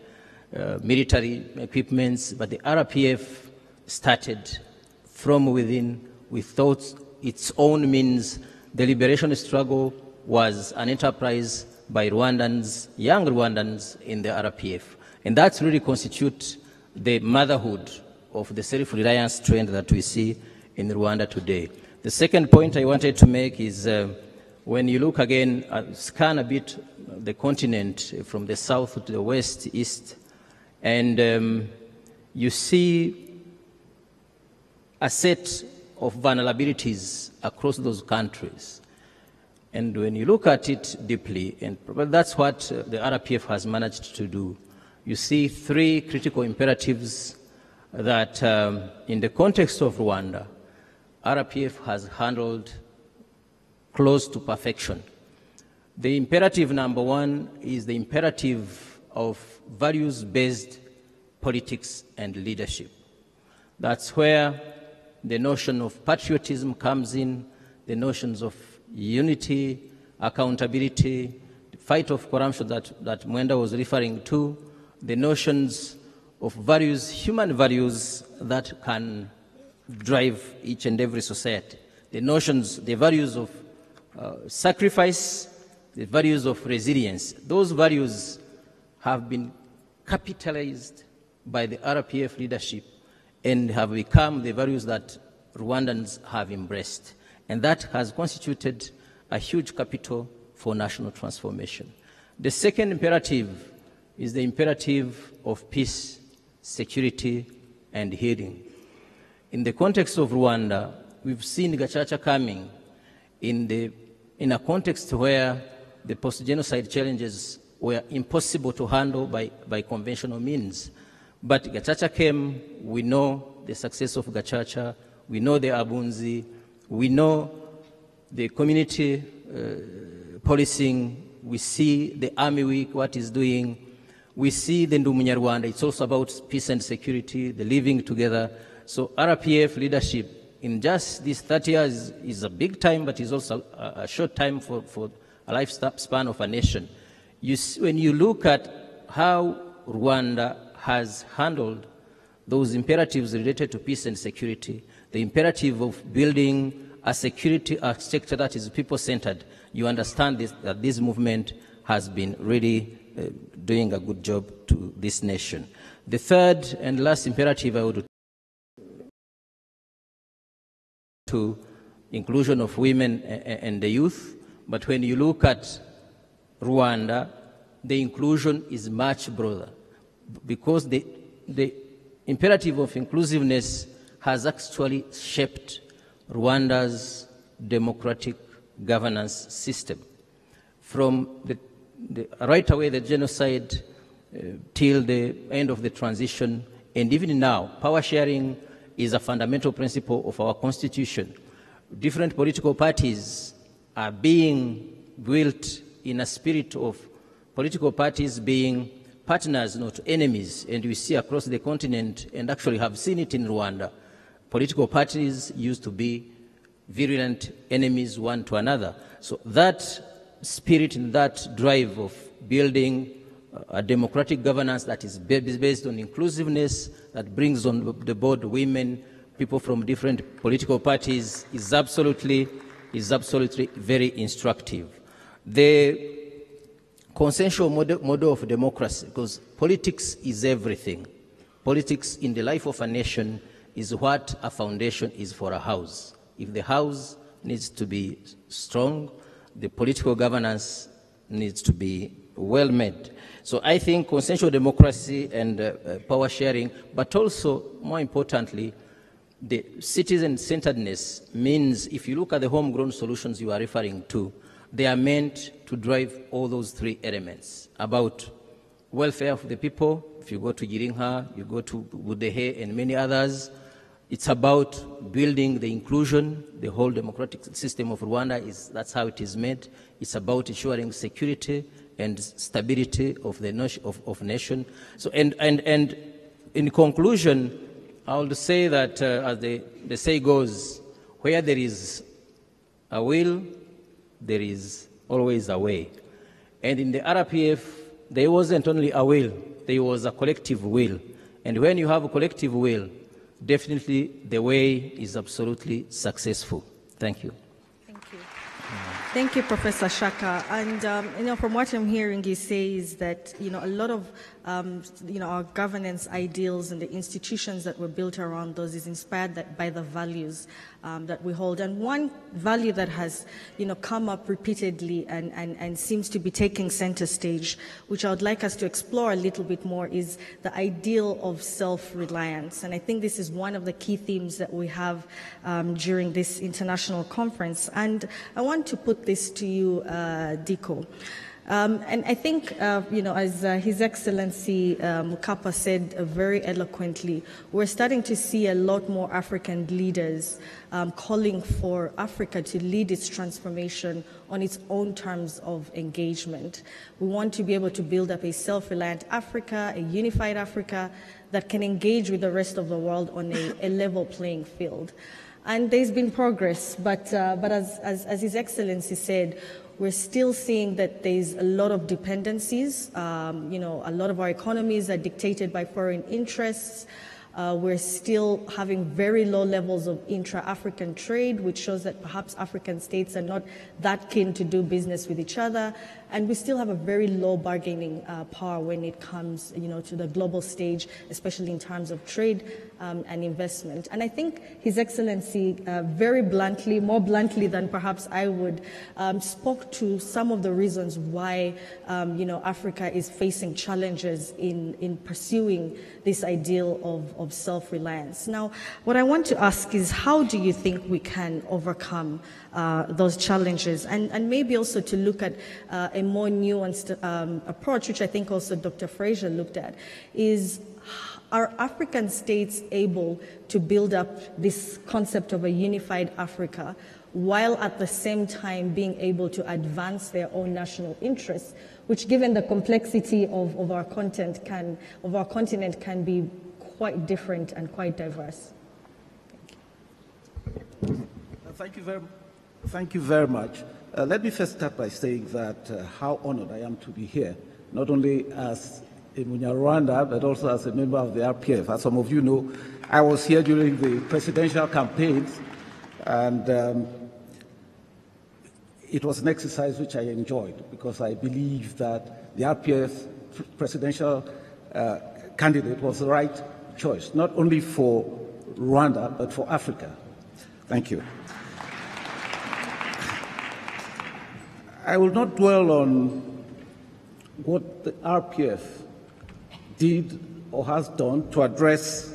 military equipments, but the RPF started from within without its own means. The liberation struggle was an enterprise by Rwandans, young Rwandans in the RPF. And that really constitutes the motherhood of the self-reliance trend that we see in Rwanda today. The second point I wanted to make is when you look again, scan a bit the continent from the south to the west, east, and you see a set of vulnerabilities across those countries. And when you look at it deeply, and that's what the RPF has managed to do, you see three critical imperatives that in the context of Rwanda, RPF has handled close to perfection. The imperative number one is the imperative of values-based politics and leadership. That's where the notion of patriotism comes in, the notions of unity, accountability, the fight of corruption that Mwenda was referring to, the notions of values, human values that can drive each and every society, the notions, the values of sacrifice, the values of resilience. Those values have been capitalized by the RPF leadership and have become the values that Rwandans have embraced. And that has constituted a huge capital for national transformation. The second imperative is the imperative of peace, security, and healing. In the context of Rwanda, we've seen Gacaca coming in a context where the post-genocide challenges were impossible to handle by conventional means. But Gacaca came, we know the success of Gacaca, we know the Abunzi, we know the community policing, we see the Army Week, what it's doing, we see the Ndumunyarwanda, it's also about peace and security, the living together. So RPF leadership in just these 30 years is a big time, but is also a short time for a lifespan of a nation. When you look at how Rwanda has handled those imperatives related to peace and security, the imperative of building a security architecture that is people-centered, you understand that this movement has been really doing a good job to this nation. The third and last imperative I would to inclusion of women and the youth, but when you look at Rwanda, the inclusion is much broader because the imperative of inclusiveness has actually shaped Rwanda's democratic governance system. From right away the genocide till the end of the transition, And even now, power sharing is a fundamental principle of our Constitution. Different political parties are being built in a spirit of political parties being partners, not enemies. And we see across the continent, and actually have seen it in Rwanda, political parties used to be virulent enemies one to another. So that spirit and that drive of building a democratic governance that is based on inclusiveness, that brings on the board women, people from different political parties, is absolutely very instructive. The consensual model of democracy, because politics is everything. Politics in the life of a nation is what a foundation is for a house. If the house needs to be strong, the political governance needs to be well made. So I think consensual democracy and power sharing, but also, more importantly, the citizen-centeredness means, if you look at the homegrown solutions you are referring to, they are meant to drive all those three elements about welfare of the people. If you go to Girinka, you go to Budehe and many others, it's about building the inclusion. The whole democratic system of Rwanda that's how it is made. It's about ensuring security and stability of the nation. So, and in conclusion, I would say that, as the say goes, where there is a will, there is always a way. And in the RPF, there wasn't only a will, there was a collective will. And when you have a collective will, definitely the way is absolutely successful. Thank you. Thank you. Thank you, Professor Shaka. And from what I'm hearing, you say is that a lot of our governance ideals and the institutions that were built around those is inspired by the values that we hold. And one value that has come up repeatedly and seems to be taking center stage, which I would like us to explore a little bit more, is the ideal of self-reliance. And I think this is one of the key themes that we have during this international conference. And I want to put this to you, Diko. And I think, as His Excellency Mkapa said very eloquently, we're starting to see a lot more African leaders calling for Africa to lead its transformation on its own terms of engagement. We want to be able to build up a self-reliant Africa, a unified Africa that can engage with the rest of the world on a level playing field. And there's been progress, but as His Excellency said, we're still seeing that there's a lot of dependencies. A lot of our economies are dictated by foreign interests. We're still having very low levels of intra-African trade, which shows that perhaps African states are not that keen to do business with each other. And we still have a very low bargaining power when it comes, to the global stage, especially in terms of trade and investment. And I think His Excellency, very bluntly, more bluntly than perhaps I would, spoke to some of the reasons why, Africa is facing challenges in pursuing this ideal of self-reliance. Now, what I want to ask is, how do you think we can overcome those challenges, and maybe also to look at a more nuanced approach, which I think also Dr. Fraser looked at, is, are African states able to build up this concept of a unified Africa while at the same time being able to advance their own national interests, which, given the complexity of our continent, can be quite different and quite diverse? Thank you very much. Let me first start by saying that how honored I am to be here, not only as a Munyarwanda, but also as a member of the RPF. As some of you know, I was here during the presidential campaigns, and it was an exercise which I enjoyed, because I believe that the RPF presidential candidate was the right choice, not only for Rwanda, but for Africa. Thank you. I will not dwell on what the RPF did or has done to address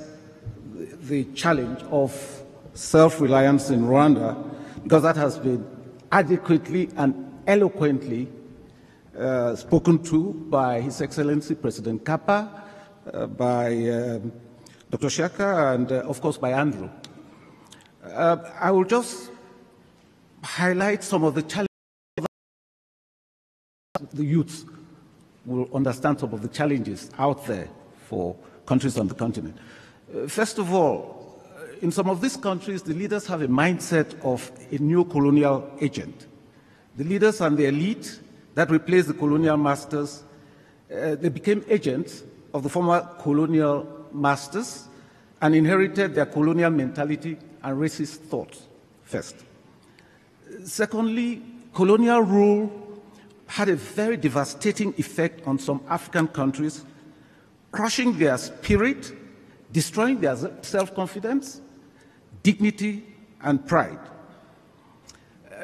the challenge of self-reliance in Rwanda, because that has been adequately and eloquently spoken to by His Excellency President Kapa, by Dr. Shaka and, of course, by Andrew. I will just highlight some of the challenges. The youth will understand some of the challenges out there for countries on the continent. First of all, in some of these countries, the leaders have a mindset of a new colonial agent. The leaders and the elite that replaced the colonial masters, they became agents of the former colonial masters and inherited their colonial mentality and racist thoughts first. Secondly, colonial rule had a very devastating effect on some African countries, crushing their spirit, destroying their self-confidence, dignity, and pride.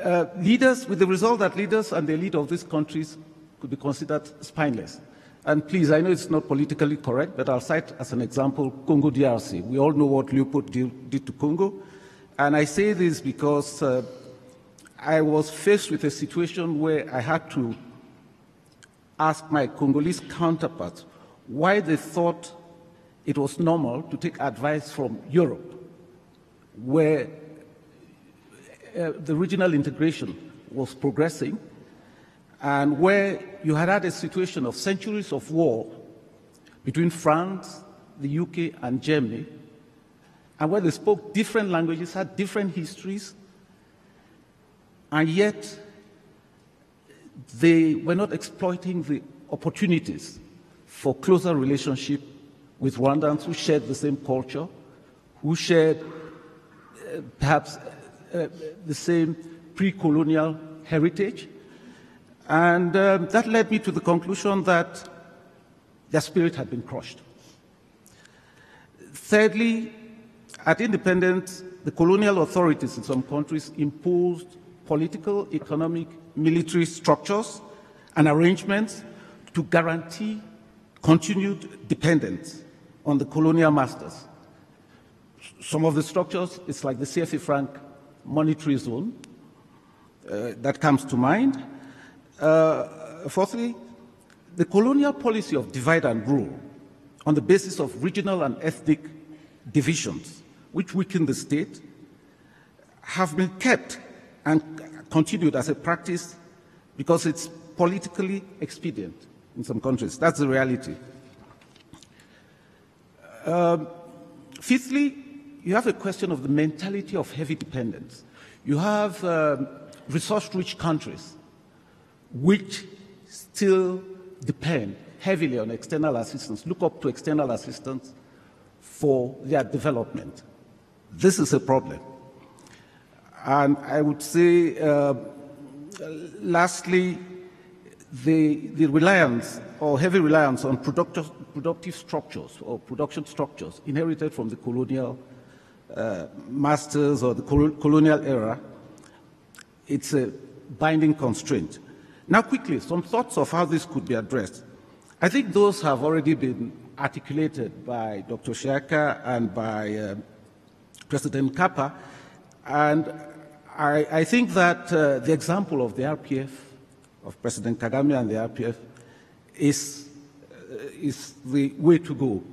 With the result that leaders and the elite of these countries could be considered spineless. And please, I know it's not politically correct, but I'll cite as an example Congo DRC. We all know what Leopold did to Congo. And I say this because I was faced with a situation where I had to ask my Congolese counterparts why they thought it was normal to take advice from Europe, where the regional integration was progressing, and where you had a situation of centuries of war between France, the UK, and Germany, and where they spoke different languages, had different histories, and yet they were not exploiting the opportunities for closer relationship with Rwandans who shared the same culture, who shared perhaps the same pre-colonial heritage. And that led me to the conclusion that their spirit had been crushed. Thirdly, at independence, the colonial authorities in some countries imposed political, economic, military structures and arrangements to guarantee continued dependence on the colonial masters. Some of the structures, it's like the CFA franc monetary zone that comes to mind. Fourthly, the colonial policy of divide and rule on the basis of regional and ethnic divisions, which weaken the state, have been kept and continued as a practice because it's politically expedient in some countries. That's the reality. Fifthly, you have a question of the mentality of heavy dependence. You have resource-rich countries which still depend heavily on external assistance, look up to external assistance for their development. This is a problem. And I would say, lastly, the reliance or heavy reliance on productive structures or production structures inherited from the colonial masters or the colonial era, it's a binding constraint. Now, quickly, some thoughts of how this could be addressed. I think those have already been articulated by Dr. Shaka and by President Kappa, and I think that the example of the RPF, of President Kagame and the RPF, is the way to go.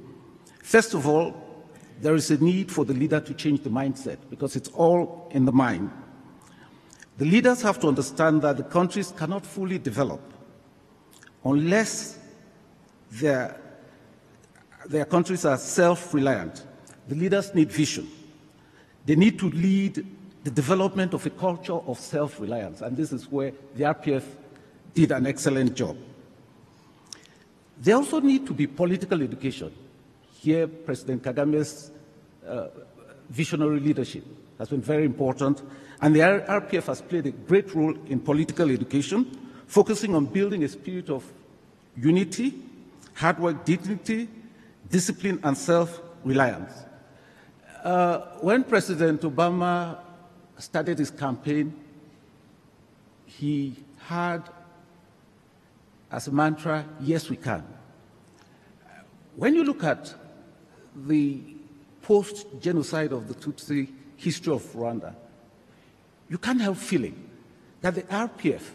First of all, there is a need for the leader to change the mindset because it's all in the mind. The leaders have to understand that the countries cannot fully develop unless their countries are self-reliant. The leaders need vision. They need to lead the development of a culture of self-reliance, and this is where the RPF did an excellent job. They also need to be political education. Here, President Kagame's visionary leadership has been very important, and the RPF has played a great role in political education, focusing on building a spirit of unity, hard work, dignity, discipline, and self-reliance. When President Obama started his campaign, he had as a mantra, "Yes, we can." When you look at the post-genocide of the Tutsi history of Rwanda, you can't help feeling that the RPF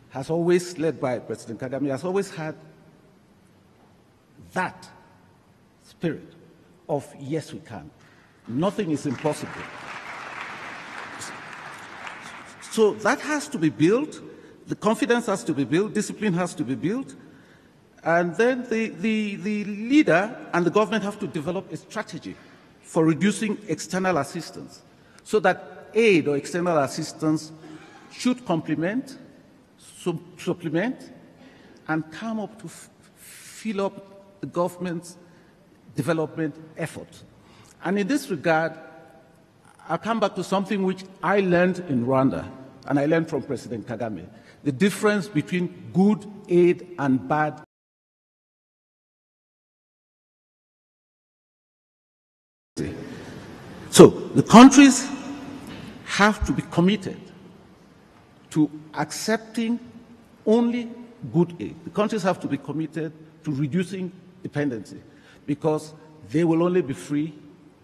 has always, led by President Kagame, has always had that spirit of yes, we can. Nothing is impossible. So that has to be built. The confidence has to be built. Discipline has to be built. And then the leader and the government have to develop a strategy for reducing external assistance so that aid or external assistance should complement, supplement, and come up to fill up the government's development efforts. And in this regard, I'll come back to something which I learned in Rwanda, and I learned from President Kagame, the difference between good aid and bad. So the countries have to be committed to accepting only good aid. The countries have to be committed to reducing dependency because they will only be free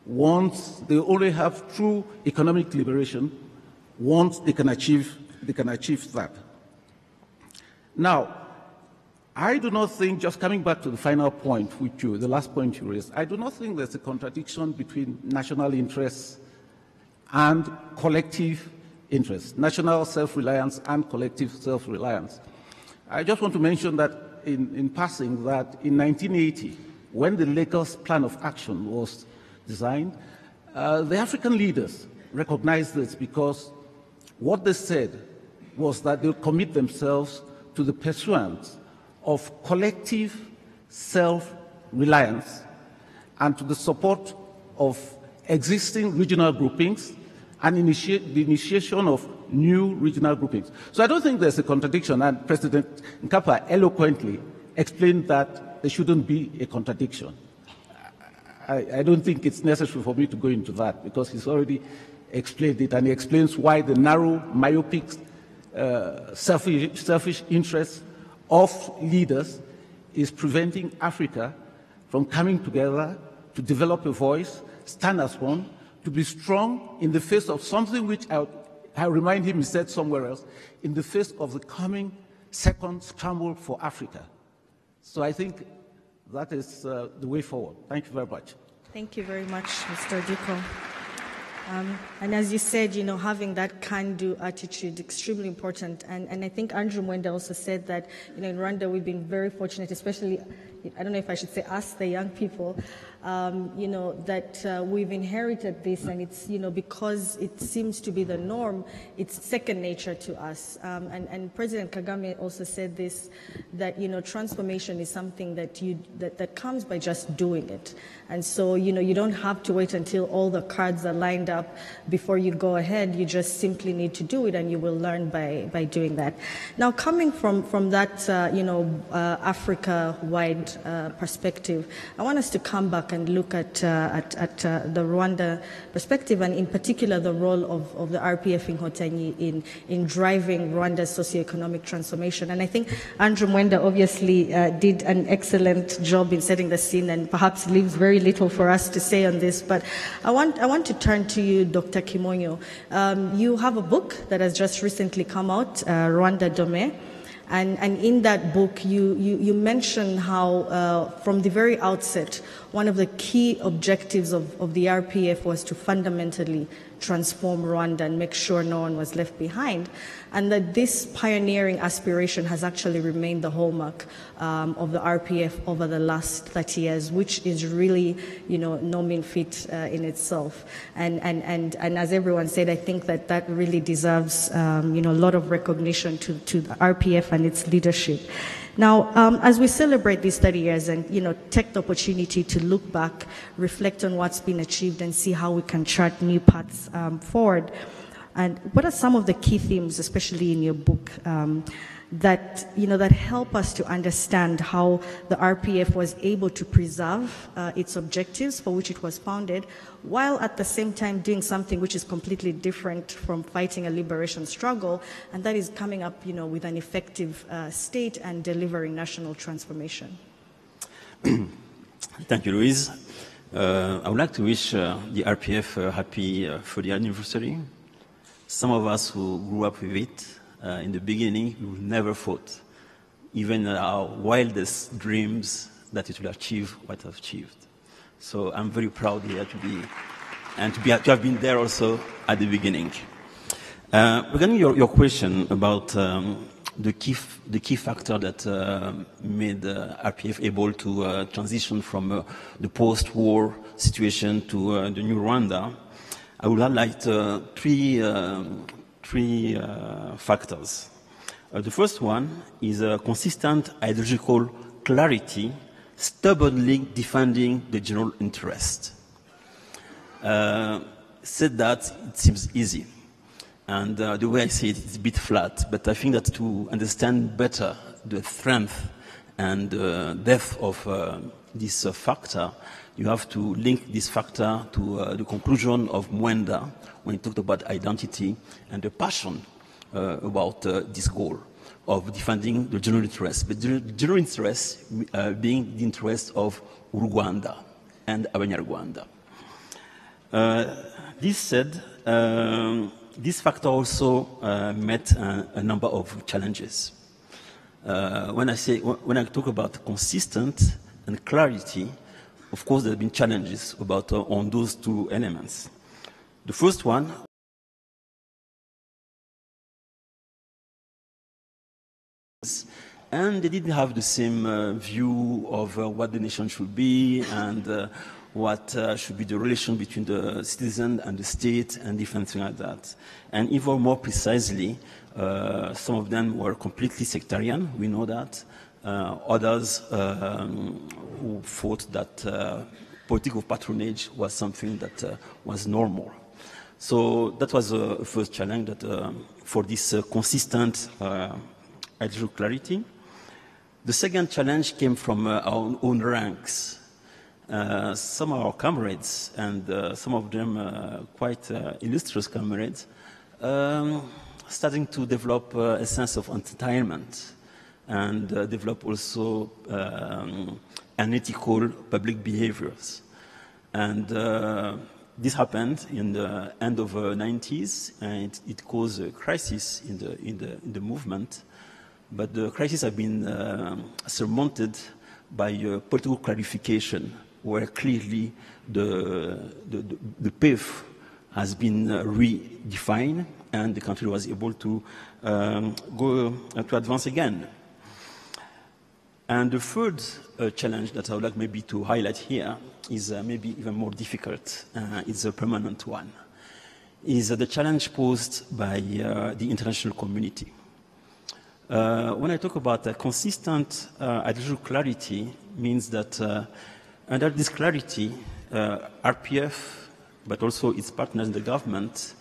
once they only have true economic liberation once they can achieve that. Now, I do not think, just coming back to the final point, the last point you raised, I do not think there's a contradiction between national interests and collective interests, national self-reliance and collective self-reliance. I just want to mention that in passing that in 1980, when the Lagos Plan of Action was designed, the African leaders recognized this because what they said was that they'll commit themselves to the pursuance of collective self-reliance and to the support of existing regional groupings and the initiation of new regional groupings. So I don't think there's a contradiction, and President Nkapa eloquently explained that there shouldn't be a contradiction. I don't think it's necessary for me to go into that because he's already explained it, and he explains why the narrow, myopic, selfish interests of leaders is preventing Africa from coming together to develop a voice, stand as one, to be strong in the face of something which I remind him he said somewhere else, in the face of the coming second scramble for Africa. So I think that is the way forward. Thank you very much. Thank you very much, Mr. Diko. And as you said, having that can-do attitude, extremely important. And I think Andrew Mwenda also said that, in Rwanda, we've been very fortunate, especially, I don't know if I should say us, the young people, that we've inherited this, and it's, because it seems to be the norm, it's second nature to us. And President Kagame also said this, that, transformation is something that comes by just doing it. And so, you don't have to wait until all the cards are lined up before you go ahead. You just simply need to do it, and you will learn by doing that. Now, coming from that, Africa-wide perspective, I want us to come back and look at the Rwanda perspective, and in particular the role of the RPF-INKOTANYI in driving Rwanda's socioeconomic transformation. And I think Andrew Mwenda obviously did an excellent job in setting the scene, and perhaps leaves very little for us to say on this. But I want to turn to you, Dr. Kimonyo. You have a book that has just recently come out, Rwanda Dome. And in that book, you mention how, from the very outset, one of the key objectives of the RPF was to fundamentally transform Rwanda and make sure no one was left behind, and that this pioneering aspiration has actually remained the hallmark of the RPF over the last 30 years, which is really, no mean feat in itself. And as everyone said, I think that really deserves, a lot of recognition to the RPF and its leadership. Now, as we celebrate these 30 years and, take the opportunity to look back, reflect on what's been achieved, and see how we can chart new paths forward, and what are some of the key themes, especially in your book, that help us to understand how the RPF was able to preserve its objectives for which it was founded, while at the same time doing something which is completely different from fighting a liberation struggle, and that is coming up, with an effective state and delivering national transformation. Thank you, Louise. I would like to wish the RPF a happy 40th anniversary. Some of us who grew up with it, in the beginning, we never thought, even our wildest dreams, that it will achieve what it achieved. So I'm very proud here to be, and to have been there also at the beginning. Regarding your question about the key factor that made RPF able to transition from the post-war situation to the new Rwanda, I would highlight three factors. The first one is a consistent ideological clarity, stubbornly defending the general interest. Said that, it seems easy. And the way I say it, it's a bit flat, but I think that to understand better the strength and depth of this factor, you have to link this factor to the conclusion of Mwenda when he talked about identity and the passion about this goal of defending the general interest, but the general interest being the interest of Rwanda and Abanyarwanda. This said, this factor also met a number of challenges. When I talk about consistent and clarity, of course there have been challenges about on those two elements. The first one, and they didn't have the same view of what the nation should be and what should be the relation between the citizen and the state and different things like that. And even more precisely, some of them were completely sectarian, we know that. Others who thought that political patronage was something that was normal. So that was the first challenge that, for this consistent ideological clarity. The second challenge came from our own ranks. Some of our comrades, and some of them quite illustrious comrades, starting to develop a sense of entitlement and develop also unethical public behaviors. And this happened in the end of the 90s, and it caused a crisis in the movement. But the crisis has been surmounted by political clarification, where clearly the path has been redefined, and the country was able to go to advance again. And the third challenge that I would like maybe to highlight here is maybe even more difficult. It's a permanent one. Is the challenge posed by the international community. When I talk about a consistent ideological clarity, means that under this clarity, RPF, but also its partners in the government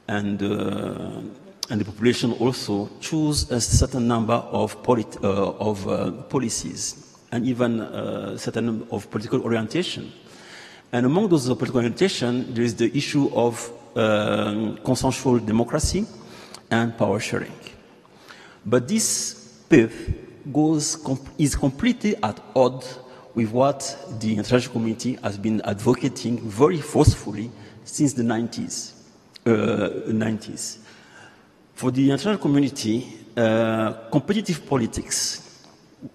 and the population also choose a certain number of policies and even a certain of political orientation. And among those political orientation, there is the issue of consensual democracy and power sharing. But this path is completely at odds with what the international community has been advocating very forcefully since the 90s. For the international community, competitive politics,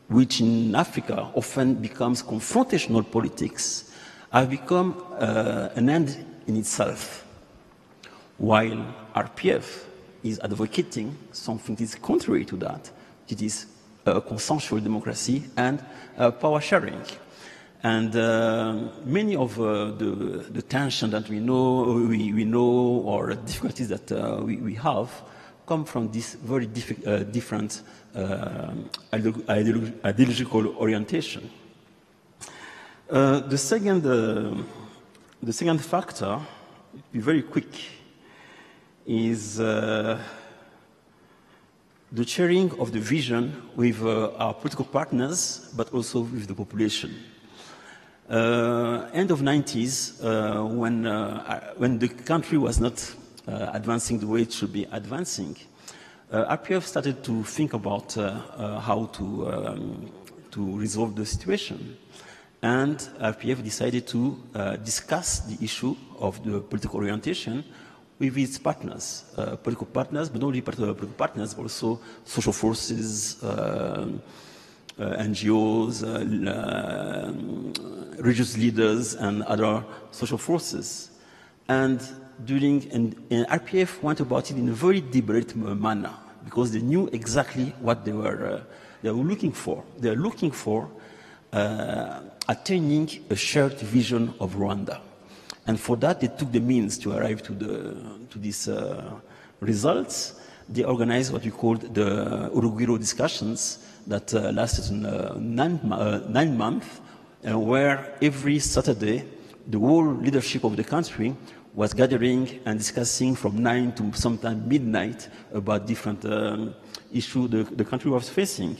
which in Africa often becomes confrontational politics, have become an end in itself, while RPF is advocating something that is contrary to that. It is consensual democracy and power sharing. And many of the tension that we know or difficulties that we have come from this very different ideological orientation. The second factor, to be very quick, is the sharing of the vision with our political partners, but also with the population. End of 90s, when the country was not advancing the way it should be advancing, RPF started to think about how to resolve the situation. And RPF decided to discuss the issue of the political orientation with its partners, political partners, but not only political partners, but also social forces, NGOs, religious leaders, and other social forces. And RPF went about it in a very deliberate manner, because they knew exactly what they were looking for. They are looking for attaining a shared vision of Rwanda. And for that, they took the means to arrive to these results. They organized what we called the Urugwiro discussions that lasted 9 months, where every Saturday, the whole leadership of the country was gathering and discussing from 9 to sometimes midnight about different issues the country was facing.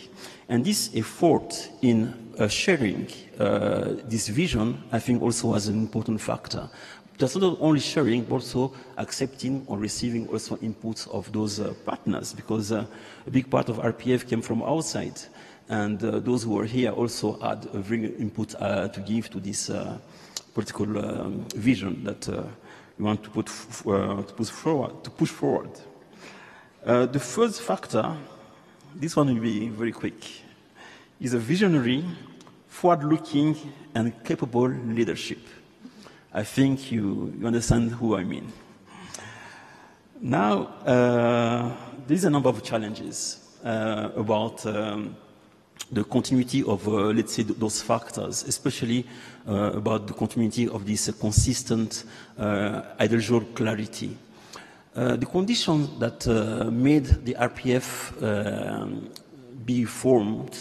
And this effort in sharing this vision, I think, also was an important factor. Just not only sharing, but also accepting or receiving also inputs of those partners, because a big part of RPF came from outside. And those who were here also had a very input to give to this political vision that we want to push forward. The first factor, this one will be very quick, is a visionary, forward-looking, and capable leadership. I think you understand who I mean. Now, there's a number of challenges about the continuity of, let's say, those factors, especially about the continuity of this consistent ideological clarity. The conditions that made the RPF be formed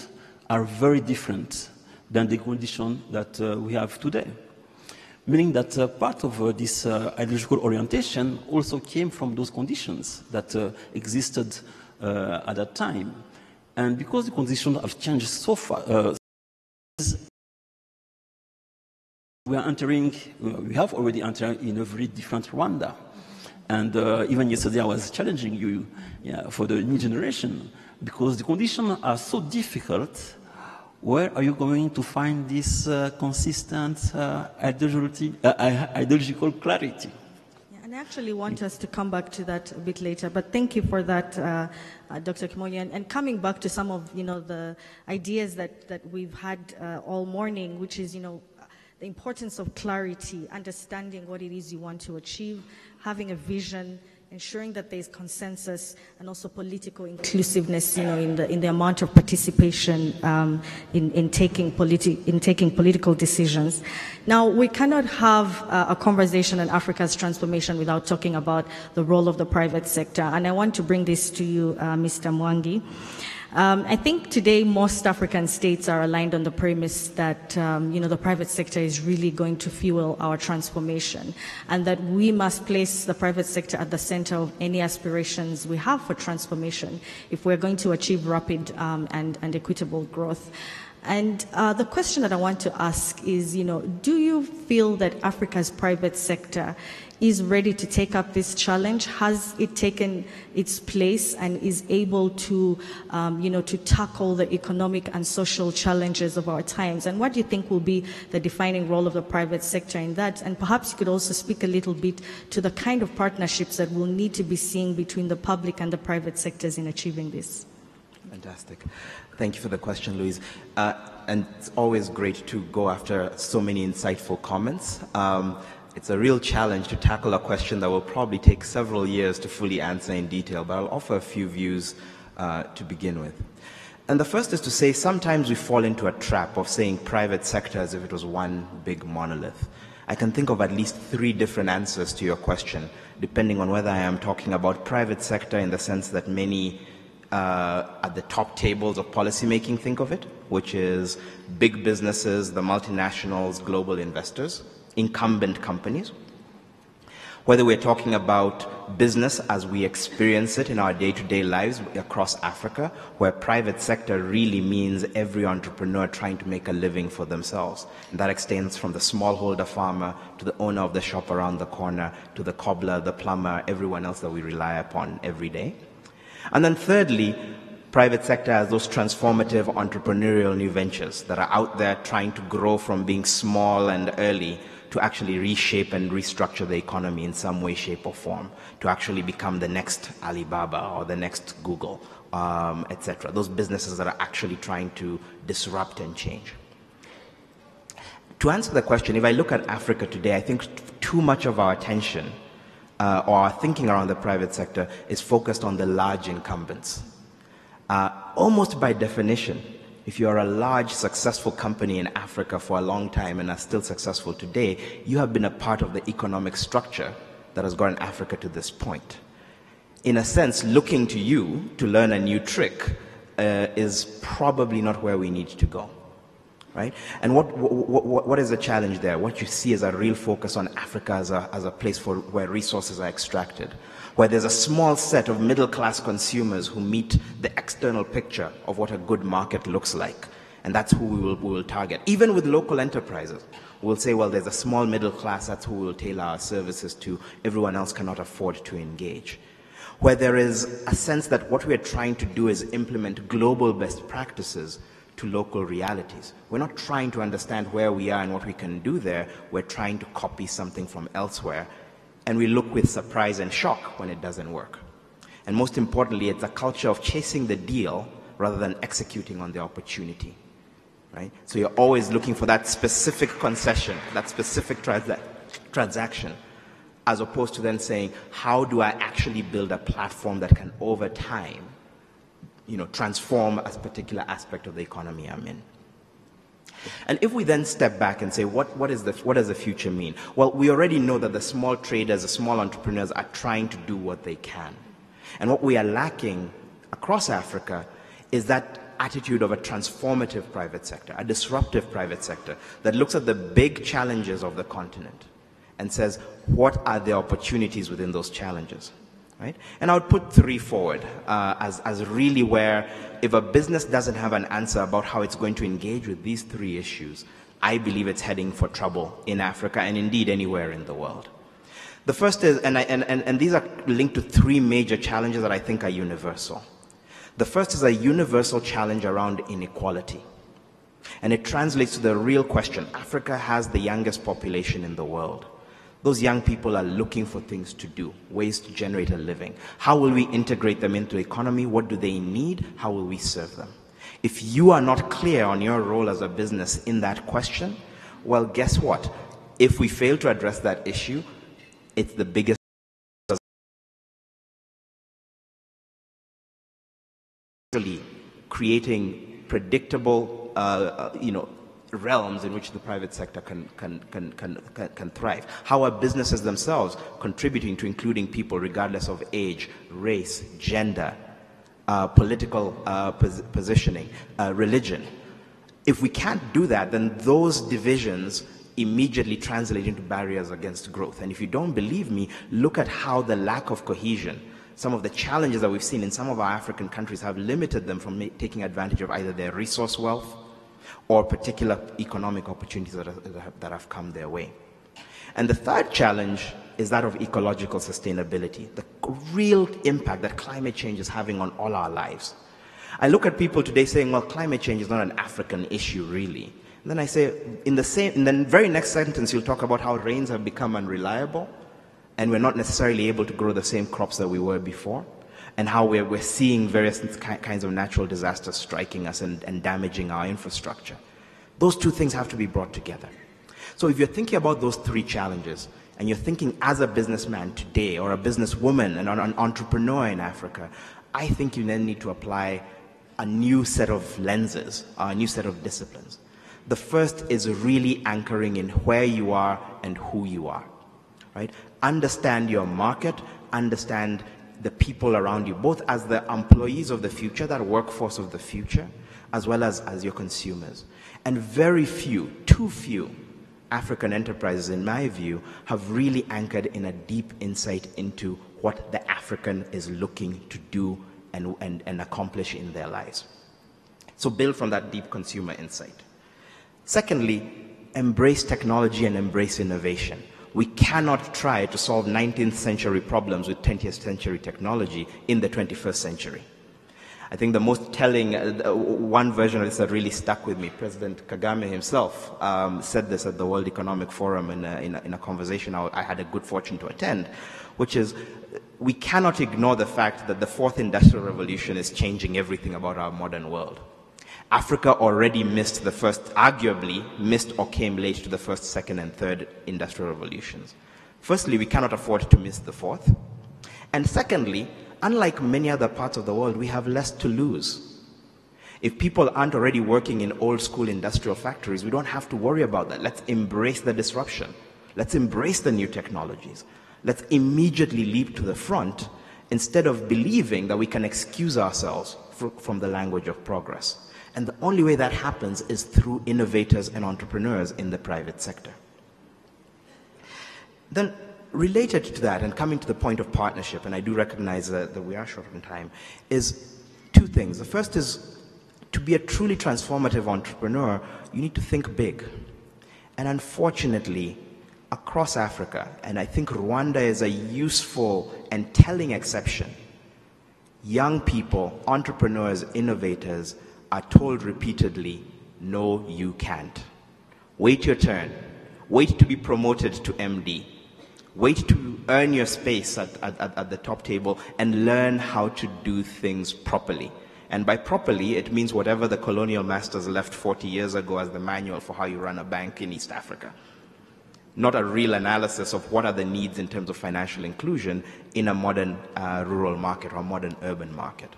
are very different than the conditions that we have today. Meaning that part of this ideological orientation also came from those conditions that existed at that time. And because the conditions have changed so far, we have already entered in a very different Rwanda. And even yesterday I was challenging you for the new generation, because the conditions are so difficult. Where are you going to find this consistent ideological clarity? Yeah, and I actually want us to come back to that a bit later, but thank you for that, Dr. Kimoli. And coming back to some of the ideas that we've had all morning, which is the importance of clarity, understanding what it is you want to achieve, having a vision, ensuring that there's consensus, and also political inclusiveness, in the amount of participation in taking political decisions. Now, we cannot have a conversation on Africa's transformation without talking about the role of the private sector, and I want to bring this to you, Mr. Mwangi. I think today most African states are aligned on the premise that the private sector is really going to fuel our transformation, and that we must place the private sector at the center of any aspirations we have for transformation if we're going to achieve rapid and equitable growth. And the question that I want to ask is, do you feel that Africa's private sector is ready to take up this challenge? Has it taken its place and is able to, to tackle the economic and social challenges of our times? And what do you think will be the defining role of the private sector in that? And perhaps you could also speak a little bit to the kind of partnerships that will need to be seen between the public and the private sectors in achieving this. Fantastic. Thank you for the question, Louise. And it's always great to go after so many insightful comments. It's a real challenge to tackle a question that will probably take several years to fully answer in detail, but I'll offer a few views to begin with. And the first is to say sometimes we fall into a trap of saying private sector as if it was one big monolith. I can think of at least 3 different answers to your question, depending on whether I am talking about private sector in the sense that many at the top tables of policymaking think of it, which is big businesses, the multinationals, global investors, incumbent companies. Whether we're talking about business as we experience it in our day-to-day lives across Africa, where private sector really means every entrepreneur trying to make a living for themselves. And that extends from the smallholder farmer to the owner of the shop around the corner, to the cobbler, the plumber, everyone else that we rely upon every day. And then thirdly, private sector as those transformative entrepreneurial new ventures that are out there trying to grow from being small and early to actually reshape and restructure the economy in some way, shape, or form, to actually become the next Alibaba or the next Google etc. Those businesses that are actually trying to disrupt and change. To answer the question, if I look at Africa today, I think too much of our attention or our thinking around the private sector is focused on the large incumbents. Almost by definition, if you're a large, successful company in Africa for a long time and are still successful today, you have been a part of the economic structure that has gotten Africa to this point. In a sense, looking to you to learn a new trick is probably not where we need to go, right? And what is the challenge there? What you see is a real focus on Africa as a place where resources are extracted, where there's a small set of middle-class consumers who meet the external picture of what a good market looks like. And that's who we will target. Even with local enterprises, we'll say, well, there's a small middle class, that's who we'll tailor our services to. Everyone else cannot afford to engage. Where there is a sense that what we're trying to do is implement global best practices to local realities. We're not trying to understand where we are and what we can do there. We're trying to copy something from elsewhere. And we look with surprise and shock when it doesn't work. And most importantly, it's a culture of chasing the deal rather than executing on the opportunity, right? So you're always looking for that specific concession, that specific transaction, as opposed to then saying, how do I actually build a platform that can, over time, transform a particular aspect of the economy I'm in? And if we then step back and say, what does the future mean? Well, we already know that the small traders, the small entrepreneurs are trying to do what they can. And what we are lacking across Africa is that attitude of a transformative private sector, a disruptive private sector that looks at the big challenges of the continent and says, what are the opportunities within those challenges? Right? And I would put three forward as really where, if a business doesn't have an answer about how it's going to engage with these three issues, I believe it's heading for trouble in Africa and indeed anywhere in the world. The first is, and these are linked to three major challenges that I think are universal. The first is a universal challenge around inequality. And it translates to the real question. Africa has the youngest population in the world. Those young people are looking for things to do, ways to generate a living. How will we integrate them into the economy? What do they need? How will we serve them? If you are not clear on your role as a business in that question, well, guess what? If we fail to address that issue, it's the biggest creating predictable, realms in which the private sector can thrive. How are businesses themselves contributing to including people regardless of age, race, gender, political positioning, religion? If we can't do that, then those divisions immediately translate into barriers against growth. And if you don't believe me, look at how the lack of cohesion, some of the challenges that we've seen in some of our African countries have limited them from taking advantage of either their resource wealth or particular economic opportunities that have come their way. And the third challenge is that of ecological sustainability, the real impact that climate change is having on all our lives. I look at people today saying, well, climate change is not an African issue, really. And then I say, in the very next sentence, you'll talk about how rains have become unreliable, and we're not necessarily able to grow the same crops that we were before, and how we're seeing various kinds of natural disasters striking us and damaging our infrastructure. Those two things have to be brought together. So if you're thinking about those three challenges, and you're thinking as a businessman today, or a businesswoman and an entrepreneur in Africa, I think you then need to apply a new set of lenses, a new set of disciplines. The first is really anchoring in where you are and who you are, right? Understand your market, understand the people around you, both as the employees of the future, that workforce of the future, as well as your consumers. And very few, too few, African enterprises, in my view, have really anchored in a deep insight into what the African is looking to do and accomplish in their lives. So build from that deep consumer insight. Secondly, embrace technology and embrace innovation. We cannot try to solve 19th century problems with 20th century technology in the 21st century. I think the most telling, one version of this that really stuck with me, President Kagame himself said this at the World Economic Forum in a conversation I had a good fortune to attend, which is, we cannot ignore the fact that the fourth industrial revolution is changing everything about our modern world. Africa already missed the first, arguably missed or came late to the first, second, and third industrial revolutions. Firstly, we cannot afford to miss the fourth. And secondly, unlike many other parts of the world, we have less to lose. If people aren't already working in old school industrial factories, we don't have to worry about that. Let's embrace the disruption. Let's embrace the new technologies. Let's immediately leap to the front instead of believing that we can excuse ourselves from the language of progress. And the only way that happens is through innovators and entrepreneurs in the private sector. Then, related to that, and coming to the point of partnership, and I do recognize that we are short on time, is two things. The first is, to be a truly transformative entrepreneur, you need to think big. And unfortunately, across Africa, and I think Rwanda is a useful and telling exception, young people, entrepreneurs, innovators, are told repeatedly, no, you can't. Wait your turn. Wait to be promoted to MD. Wait to earn your space at the top table and learn how to do things properly. And by properly, it means whatever the colonial masters left 40 years ago as the manual for how you run a bank in East Africa. Not a real analysis of what are the needs in terms of financial inclusion in a modern rural market or a modern urban market.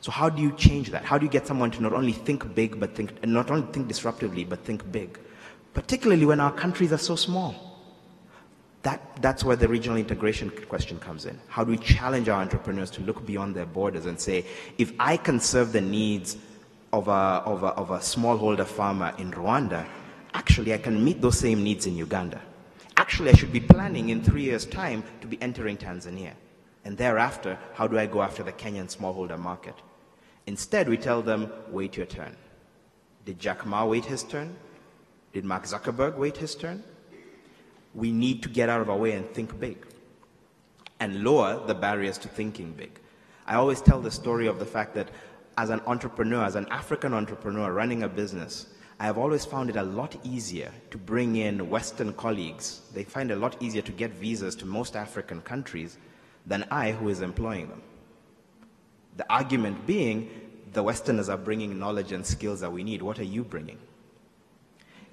So how do you change that? How do you get someone to not only think big, but not only think disruptively, but think big? Particularly when our countries are so small. That's where the regional integration question comes in. How do we challenge our entrepreneurs to look beyond their borders and say, if I can serve the needs of a smallholder farmer in Rwanda, actually I can meet those same needs in Uganda. Actually, I should be planning in 3 years' time to be entering Tanzania. And thereafter, how do I go after the Kenyan smallholder market? Instead, we tell them, wait your turn. Did Jack Ma wait his turn? Did Mark Zuckerberg wait his turn? We need to get out of our way and think big and lower the barriers to thinking big. I always tell the story of the fact that as an entrepreneur, as an African entrepreneur running a business, I have always found it a lot easier to bring in Western colleagues. They find it a lot easier to get visas to most African countries than I, who is employing them. The argument being, the Westerners are bringing knowledge and skills that we need. What are you bringing?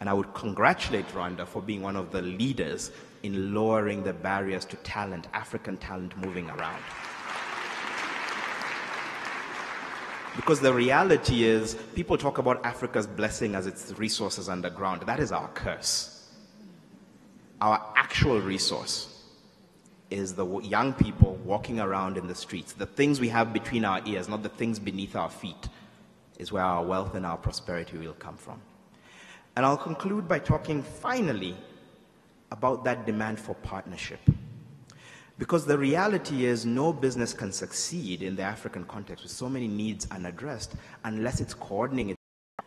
And I would congratulate Rwanda for being one of the leaders in lowering the barriers to talent, African talent moving around. Because the reality is, people talk about Africa's blessing as its resources underground. That is our curse. Our actual resource is the young people walking around in the streets. The things we have between our ears, not the things beneath our feet, is where our wealth and our prosperity will come from. And I'll conclude by talking finally about that demand for partnership. Because the reality is no business can succeed in the African context with so many needs unaddressed unless it's coordinating.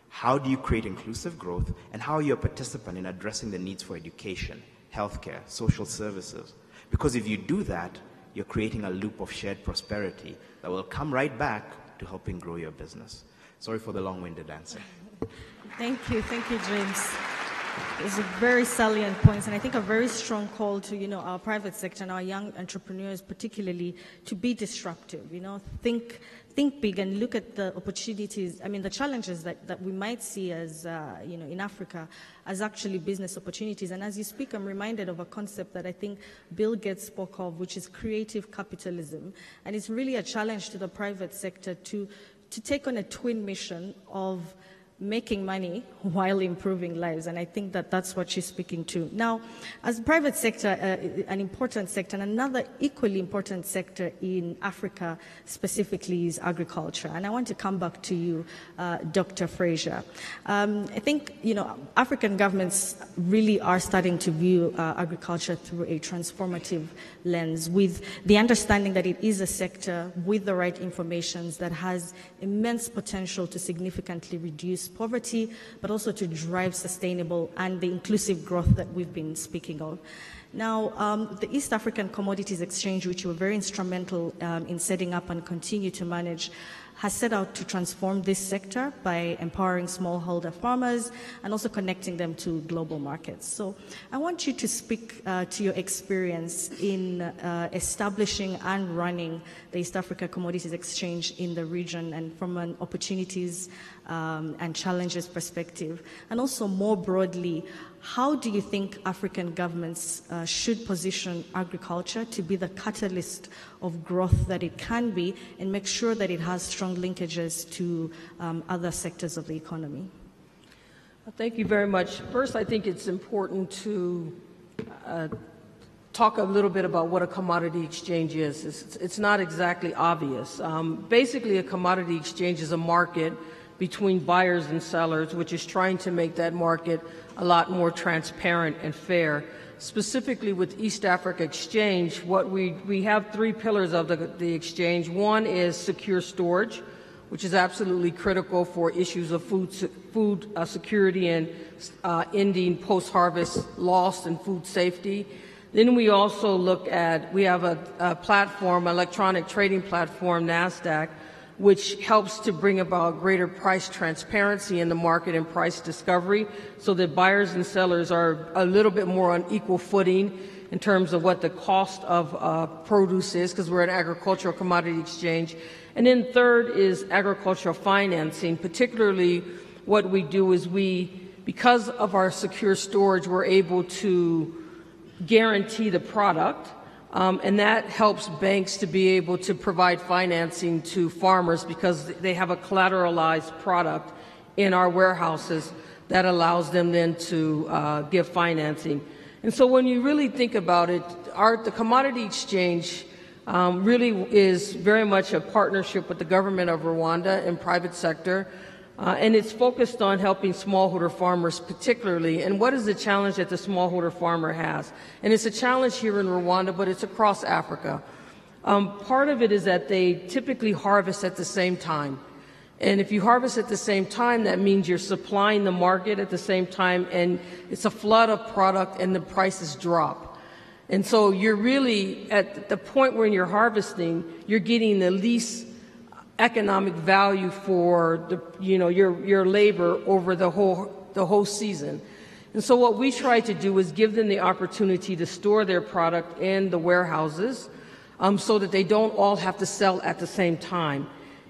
How do you create inclusive growth, and how are you a participant in addressing the needs for education, healthcare, social services? Because if you do that, you're creating a loop of shared prosperity that will come right back to helping grow your business. Sorry for the long-winded answer. Thank you, James. It's a very salient point, and I think a very strong call to, our private sector and our young entrepreneurs, particularly, to be disruptive. Think big and look at the opportunities. The challenges that we might see as, in Africa, as actually business opportunities. And as you speak, I'm reminded of a concept that I think Bill Gates spoke of, which is creative capitalism, and it's really a challenge to the private sector to take on a twin mission of making money while improving lives. And I think that that's what she's speaking to. Now, as a private sector, an important sector, and another equally important sector in Africa specifically is agriculture. And I want to come back to you, Dr. Fraser. I think, African governments really are starting to view agriculture through a transformative lens, with the understanding that it is a sector with the right information that has immense potential to significantly reduce poverty, but also to drive sustainable and the inclusive growth that we've been speaking of. Now, the East African Commodities Exchange, which were very instrumental in setting up and continue to manage, has set out to transform this sector by empowering smallholder farmers and also connecting them to global markets. So I want you to speak to your experience in establishing and running the East Africa Commodities Exchange in the region, and from an opportunities and challenges perspective. And also more broadly, how do you think African governments should position agriculture to be the catalyst of growth that it can be, and make sure that it has strong linkages to other sectors of the economy? Thank you very much. First, I think it's important to talk a little bit about what a commodity exchange is. It's not exactly obvious. Basically, a commodity exchange is a market between buyers and sellers, which is trying to make that market a lot more transparent and fair. Specifically with East Africa Exchange, what we have three pillars of the exchange. One is secure storage, which is absolutely critical for issues of food security and ending post-harvest loss and food safety. Then we also look at, we have a platform, electronic trading platform, NASDAQ, which helps to bring about greater price transparency in the market and price discovery, so that buyers and sellers are a little bit more on equal footing in terms of what the cost of produce is, because we're an agricultural commodity exchange. And then third is agricultural financing. Particularly what we do is because of our secure storage, we're able to guarantee the product. And that helps banks to be able to provide financing to farmers, because they have a collateralized product in our warehouses that allows them then to give financing. And so when you really think about it, the commodity exchange really is very much a partnership with the government of Rwanda and private sector. And it's focused on helping smallholder farmers particularly. And what is the challenge that the smallholder farmer has? And it's a challenge here in Rwanda, but it's across Africa. Part of it is that they typically harvest at the same time. And if you harvest at the same time, that means you're supplying the market at the same time, and it's a flood of product and the prices drop. And so you're really at the point when you're harvesting, you're getting the least economic value for your labor over the whole season. And so what we try to do is give them the opportunity to store their product in the warehouses, so that they don't all have to sell at the same time.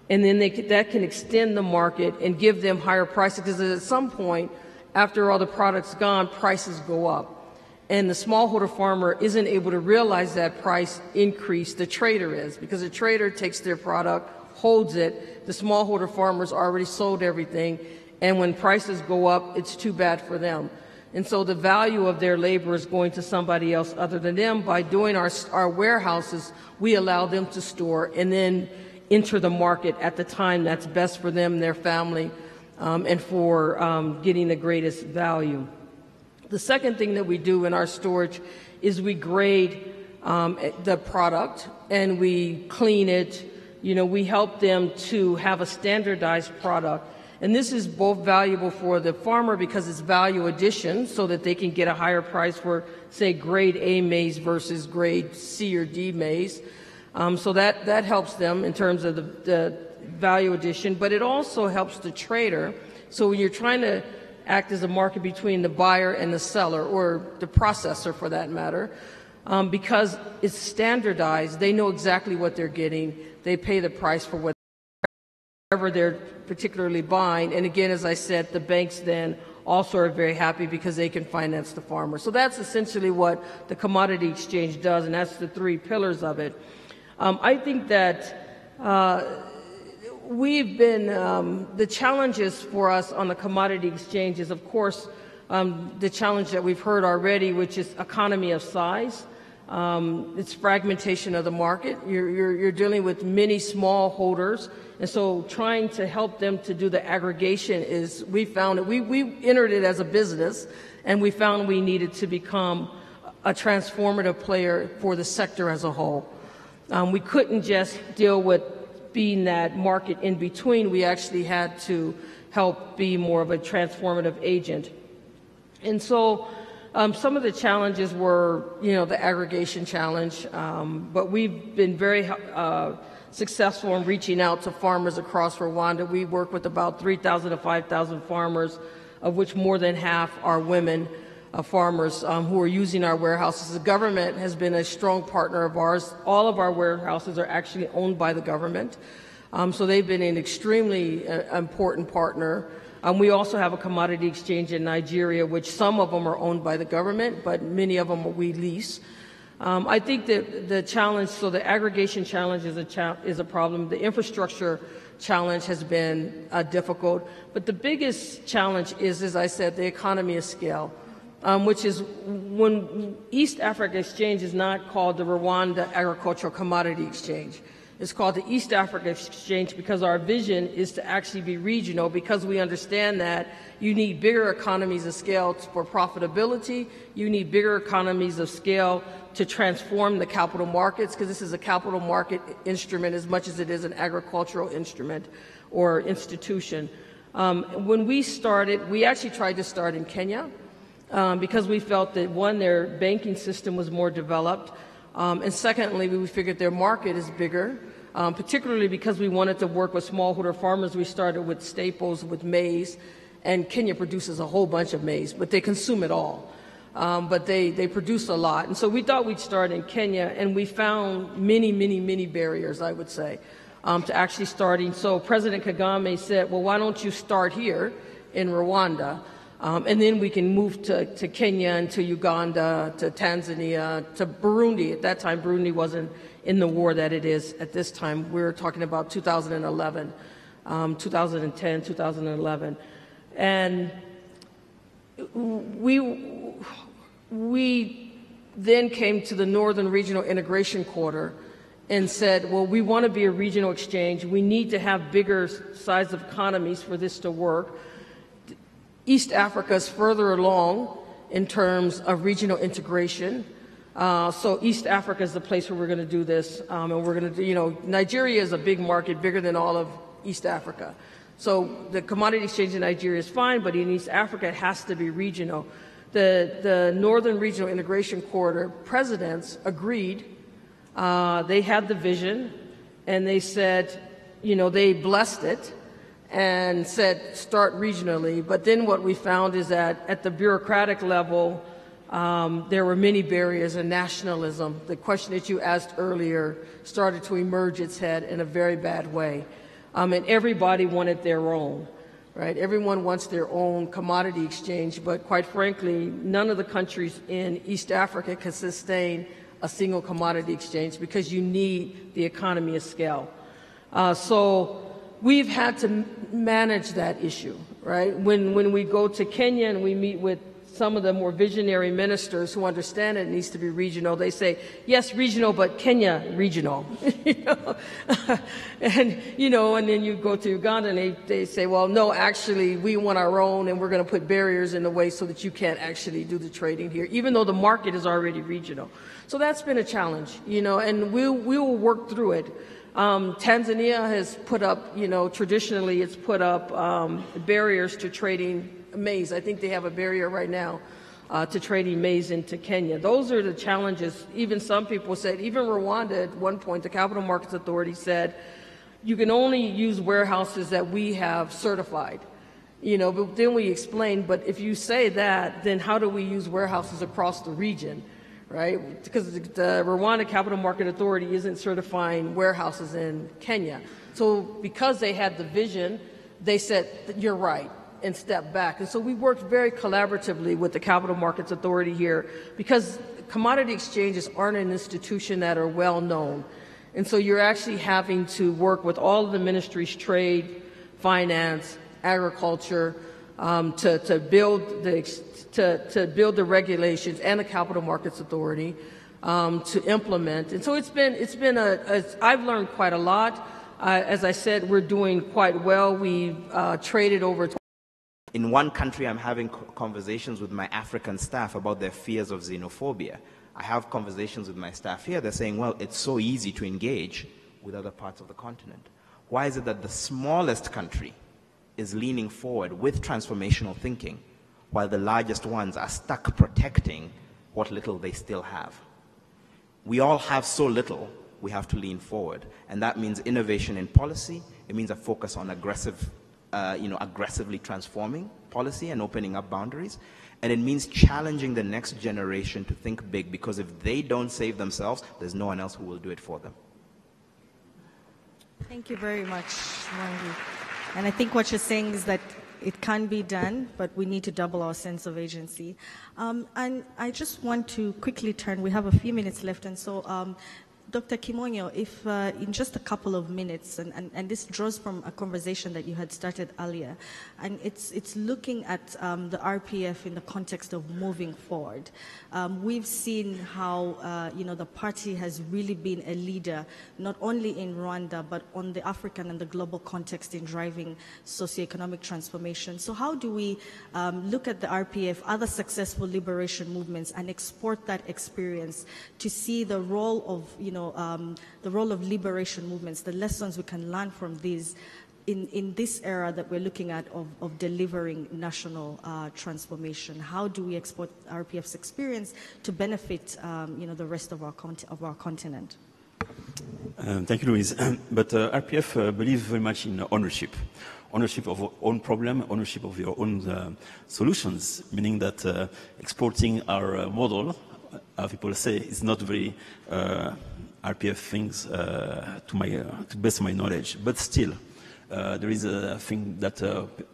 And then that can extend the market and give them higher prices, because at some point, after all the product's gone, prices go up. And the smallholder farmer isn't able to realize that price increase. The trader is, because the trader takes their product, holds it. The smallholder farmers already sold everything, and when prices go up, it's too bad for them. And so the value of their labor is going to somebody else other than them. By doing our warehouses, we allow them to store and then enter the market at the time that's best for them, their family, and for getting the greatest value. The second thing that we do in our storage is we grade the product and we clean it. We help them to have a standardized product. And this is both valuable for the farmer because it's value addition, so that they can get a higher price for, say, grade A maize versus grade C or D maize. So that helps them in terms of the value addition, but it also helps the trader. So when you're trying to act as a market between the buyer and the seller, or the processor for that matter, because it's standardized, they know exactly what they're getting. They pay the price for whatever they're particularly buying. And again, as I said, the banks then also are very happy because they can finance the farmer. So that's essentially what the commodity exchange does, and that's the three pillars of it. I think that we've been, the challenges for us on the commodity exchange is, of course, the challenge that we've heard already, which is economy of size. It's fragmentation of the market. You're dealing with many small holders, and so trying to help them to do the aggregation is, we found that we entered it as a business, and we found we needed to become a transformative player for the sector as a whole. We couldn't just deal with being that market in between. We actually had to help be more of a transformative agent. And so some of the challenges were, the aggregation challenge, but we've been very successful in reaching out to farmers across Rwanda. We work with about 3,000 to 5,000 farmers, of which more than half are women farmers who are using our warehouses. The government has been a strong partner of ours. All of our warehouses are actually owned by the government. So they've been an extremely important partner. We also have a commodity exchange in Nigeria, which some of them are owned by the government, but many of them we lease. I think that the challenge, so the aggregation challenge is a problem. The infrastructure challenge has been difficult. But the biggest challenge is, as I said, the economy of scale, which is when East Africa Exchange is not called the Rwanda Agricultural Commodity Exchange. It's called the East Africa Exchange because our vision is to actually be regional, because we understand that you need bigger economies of scale for profitability. You need bigger economies of scale to transform the capital markets, because this is a capital market instrument as much as it is an agricultural instrument or institution. When we started, we actually tried to start in Kenya because we felt that, one, their banking system was more developed, and secondly, we figured their market is bigger. Particularly because we wanted to work with smallholder farmers. We started with staples, with maize, and Kenya produces a whole bunch of maize, but they consume it all. But they produce a lot. And so we thought we'd start in Kenya, and we found many barriers, I would say, to actually starting. So President Kagame said, well, why don't you start here in Rwanda? And then we can move to Kenya and to Uganda, to Tanzania, to Burundi. At that time, Burundi wasn't in the war that it is at this time. We're talking about 2011, 2010, 2011. And we then came to the Northern Regional Integration Quarter and said, well, we want to be a regional exchange. We need to have bigger size of economies for this to work. East Africa is further along in terms of regional integration. So East Africa is the place where we're going to do this. And we're going to do, Nigeria is a big market, bigger than all of East Africa. So the commodity exchange in Nigeria is fine, but in East Africa, it has to be regional. The Northern Regional Integration Corridor presidents agreed. They had the vision, and they said, they blessed it and said, start regionally. But then what we found is that at the bureaucratic level, there were many barriers, and nationalism, the question that you asked earlier, started to emerge its head in a very bad way. And everybody wanted their own, right? Everyone wants their own commodity exchange, but quite frankly, none of the countries in East Africa can sustain a single commodity exchange because you need the economy of scale. So we've had to manage that issue, right? When we go to Kenya and we meet with some of the more visionary ministers who understand it needs to be regional, they say, yes, regional, but Kenya regional. And then you go to Uganda and they say, well, no, actually, we want our own, and we're going to put barriers in the way so that you can't actually do the trading here, even though the market is already regional. So that's been a challenge, and we will work through it. Tanzania has put up, traditionally it's put up barriers to trading maize. I think they have a barrier right now to trading maize into Kenya. Those are the challenges. Even some people said, even Rwanda at one point, the Capital Markets Authority said, you can only use warehouses that we have certified. But then we explained, but if you say that, then how do we use warehouses across the region? Right? Because the Rwanda Capital Market Authority isn't certifying warehouses in Kenya. So because they had the vision, they said, you're right, and stepped back. And so we worked very collaboratively with the Capital Markets Authority here because commodity exchanges aren't an institution that are well known. And so you're actually having to work with all of the ministries, trade, finance, agriculture, to build the regulations, and the Capital Markets Authority to implement. And so I've learned quite a lot. As I said, we're doing quite well. We've traded over. In one country, I'm having conversations with my African staff about their fears of xenophobia. I have conversations with my staff here. They're saying, well, it's so easy to engage with other parts of the continent. Why is it that the smallest country is leaning forward with transformational thinking, while the largest ones are stuck protecting what little they still have? We all have so little we have to lean forward. And that means innovation in policy. It means a focus on aggressively transforming policy and opening up boundaries. And it means challenging the next generation to think big, because if they don't save themselves, there's no one else who will do it for them. Thank you very much, Mwangi. And I think what you're saying is that it can be done, but we need to double our sense of agency. And I just want to quickly turn, we have a few minutes left, and so Dr. Kimonyo, if in just a couple of minutes, and this draws from a conversation that you had started earlier, and it's looking at the RPF in the context of moving forward. We've seen how the party has really been a leader, not only in Rwanda, but on the African and the global context in driving socioeconomic transformation. So how do we look at the RPF, other successful liberation movements, and export that experience to see the role of, the role of liberation movements, the lessons we can learn from these in this era that we're looking at of delivering national transformation? How do we export RPF's experience to benefit the rest of our continent? Thank you, Louise. But RPF believes very much in ownership. Ownership of our own problem, ownership of your own solutions, meaning that exporting our model, people say, is not very RPF things to best of my knowledge, but still there is a thing that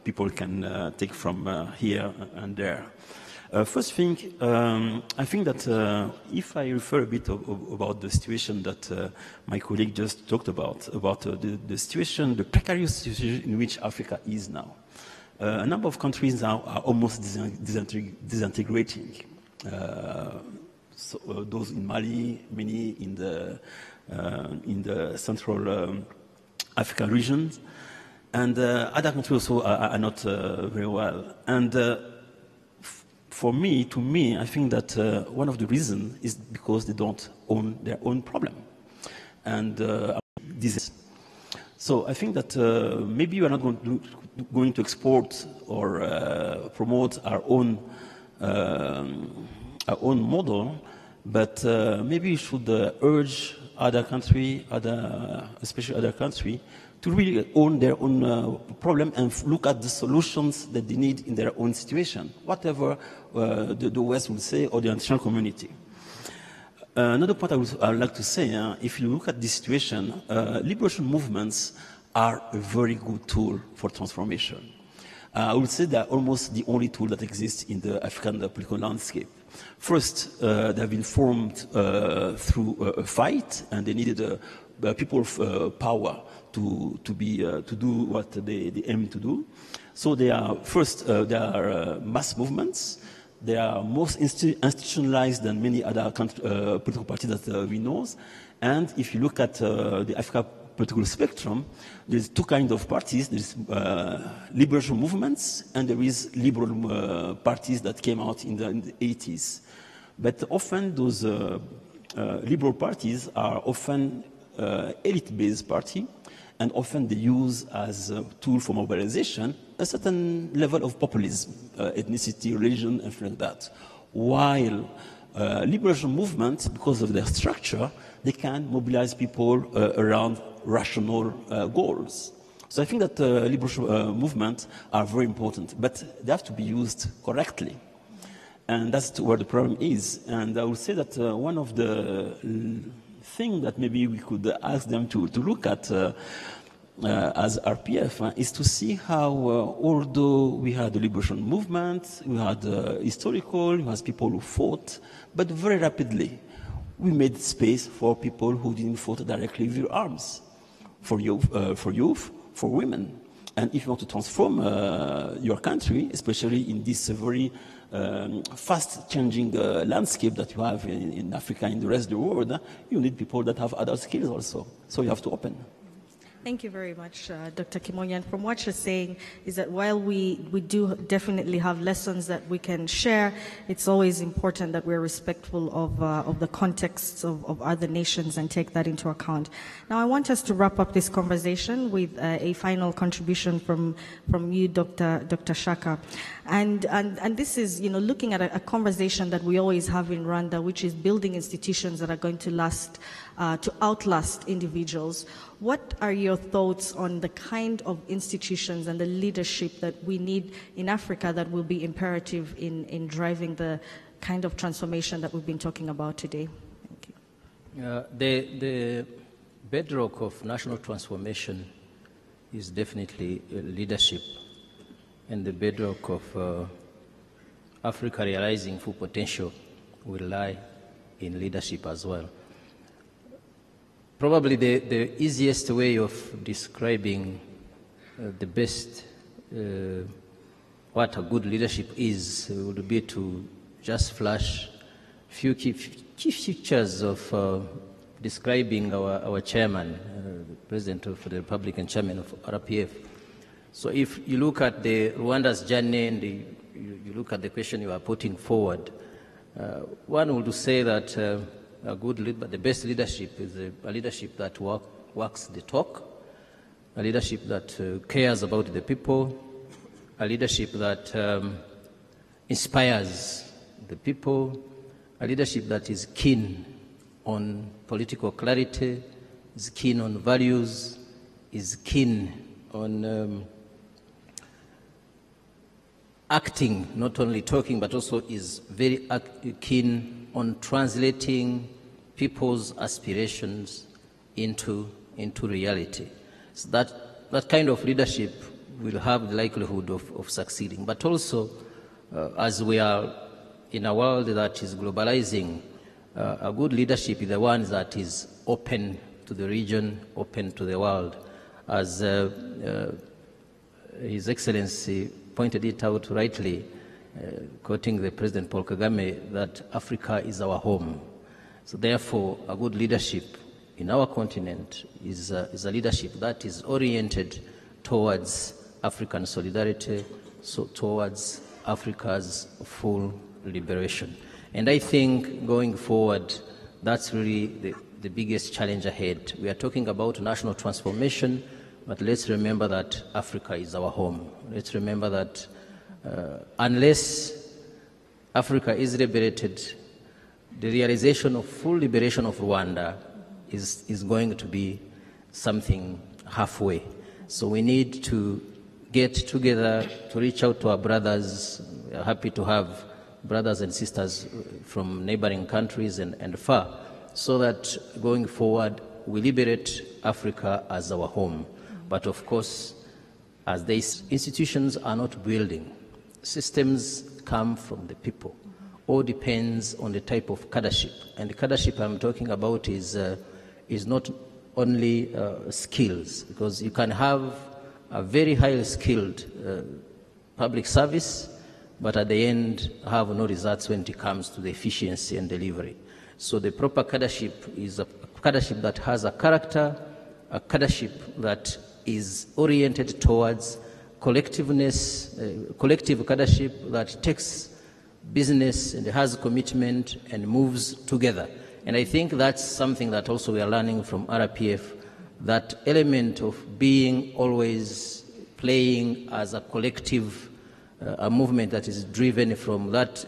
people can take from here and there. First thing, I think that if I refer a bit about the situation that my colleague just talked about the situation, the precarious situation in which Africa is now. A number of countries now are almost disintegrating. So, those in Mali, many in the Central African regions, and other countries also are not very well. And to me, I think that one of the reasons is because they don't own their own problem. And this is. So I think that maybe we are not going to export or promote our own model, but maybe we should urge other country, especially other country, to really own their own problem and look at the solutions that they need in their own situation, whatever the West will say or the international community. Another point I would like to say, if you look at this situation, liberation movements are a very good tool for transformation. I would say they are almost the only tool that exists in the African political landscape. First, they have been formed through a fight, and they needed people of power to do what they aim to do. So they are mass movements. They are most institutionalized than many other political parties that we know. And if you look at the Africa political spectrum, there's two kinds of parties. There's liberation movements, and there is liberal parties that came out in the 80s. But often those liberal parties are often elite-based party, and often they use as a tool for mobilization a certain level of populism, ethnicity, religion, and things like that. While liberation movements, because of their structure, they can mobilize people around rational goals. So I think that liberation movements are very important, but they have to be used correctly. And that's where the problem is. And I would say that one of the things that maybe we could ask them to look at as RPF is to see how, although we had the liberation movement, we had historical, we had people who fought, but very rapidly we made space for people who didn't fight directly with arms, for youth, for women. And if you want to transform your country, especially in this very fast-changing landscape that you have in Africa and in the rest of the world, you need people that have other skills also. So you have to open. Thank you very much, Dr. Kimonyo. And from what you're saying is that while we do definitely have lessons that we can share, it's always important that we're respectful of the contexts of other nations and take that into account. Now, I want us to wrap up this conversation with a final contribution from you, Dr. Shaka. And this is, looking at a conversation that we always have in Rwanda, which is building institutions that are going to last to outlast individuals. What are your thoughts on the kind of institutions and the leadership that we need in Africa that will be imperative in driving the kind of transformation that we've been talking about today? Thank you. The bedrock of national transformation is definitely leadership, and the bedrock of Africa realizing full potential will lie in leadership as well. Probably the easiest way of describing the best, what a good leadership is, would be to just flash a few key features of describing our chairman, the President of the Republic and Chairman of RPF. So if you look at the Rwanda's journey and you look at the question you are putting forward, one would say that a good leader, the best leadership is a leadership that walks the talk, a leadership that cares about the people, a leadership that inspires the people, a leadership that is keen on political clarity, is keen on values, is keen on acting, not only talking, but also is very keen on translating people's aspirations into reality. So that kind of leadership will have the likelihood of succeeding. But also, as we are in a world that is globalizing, a good leadership is the one that is open to the region, open to the world. As His Excellency pointed it out rightly, quoting the President Paul Kagame, that Africa is our home. So therefore, a good leadership in our continent is a leadership that is oriented towards African solidarity, so towards Africa's full liberation. And I think going forward, that's really the biggest challenge ahead. We are talking about national transformation, but let's remember that Africa is our home. Let's remember that unless Africa is liberated, the realization of full liberation of Rwanda is going to be something halfway. So we need to get together to reach out to our brothers. We are happy to have brothers and sisters from neighboring countries and far, so that going forward we liberate Africa as our home. But of course, as these institutions are not building, systems come from the people. All depends on the type of cadreship. And the cadreship I'm talking about is not only skills, because you can have a very highly skilled public service, but at the end have no results when it comes to the efficiency and delivery. So the proper cadreship is a cadreship that has a character, a cadreship that is oriented towards collectiveness, collective cadreship that takes business and has commitment and moves together. And I think that's something that also we are learning from RPF, that element of being always playing as a collective, a movement that is driven from that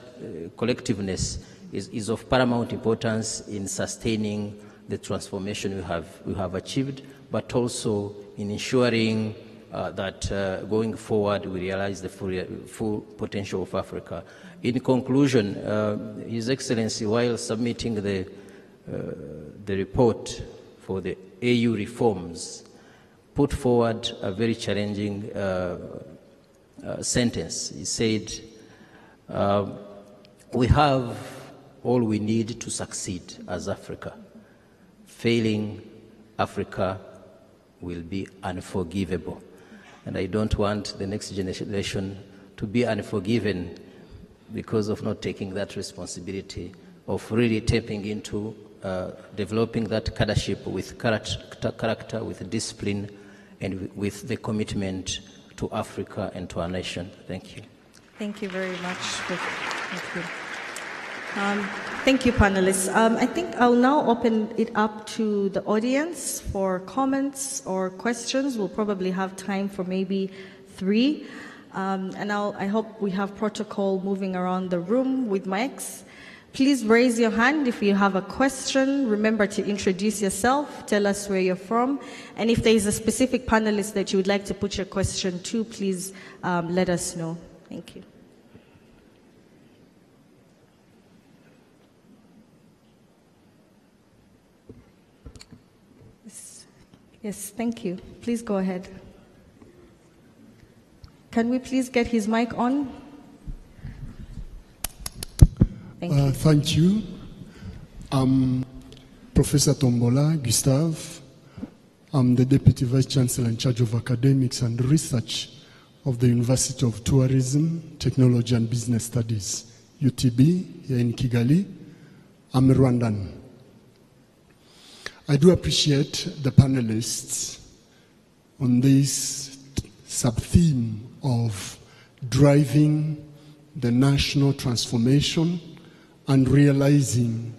collectiveness is of paramount importance in sustaining the transformation we have achieved, but also in ensuring that going forward we realize the full potential of Africa. In conclusion, His Excellency, while submitting the report for the AU reforms, put forward a very challenging sentence. He said, we have all we need to succeed as Africa. Failing Africa will be unforgivable. And I don't want the next generation to be unforgiven because of not taking that responsibility of really tapping into developing that cadreship with character, with discipline, and with the commitment to Africa and to our nation. Thank you. Thank you very much. Thank you. Thank you, panelists. I think I'll now open it up to the audience for comments or questions. We'll probably have time for maybe 3. And I hope we have protocol moving around the room with mics. Please raise your hand if you have a question. Remember to introduce yourself, tell us where you're from, and if there is a specific panelist that you would like to put your question to, please let us know. Thank you. Yes, thank you. Please go ahead. Can we please get his mic on? Thank you. Thank you. I'm Professor Tombola Gustave. I'm the Deputy Vice Chancellor in charge of Academics and Research of the University of Tourism, Technology and Business Studies, UTB, here in Kigali. I'm a Rwandan. I do appreciate the panelists on this sub-theme of driving the national transformation and realizing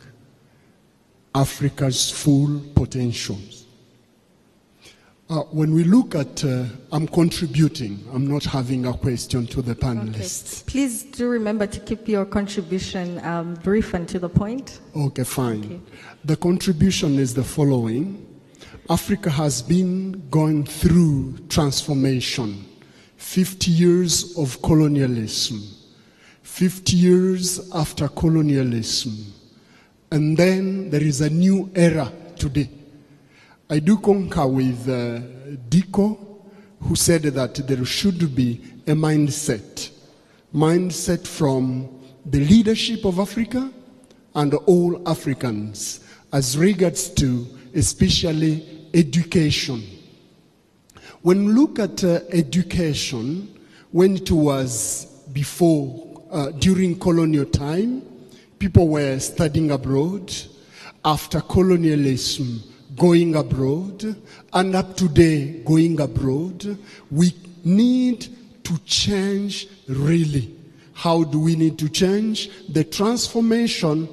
Africa's full potentials. When we look at, I'm contributing, I'm not having a question to the panelists. Okay. Please do remember to keep your contribution brief and to the point. Okay, fine. Okay. The contribution is the following. Africa has been going through transformation. 50 years of colonialism. 50 years after colonialism. And then there is a new era today. I do concur with Diko, who said that there should be a mindset from the leadership of Africa and all Africans as regards to especially education. When we look at education, when it was before, during colonial time, people were studying abroad. After colonialism, going abroad, and up to today, going abroad. We need to change really. How do we need to change? The transformation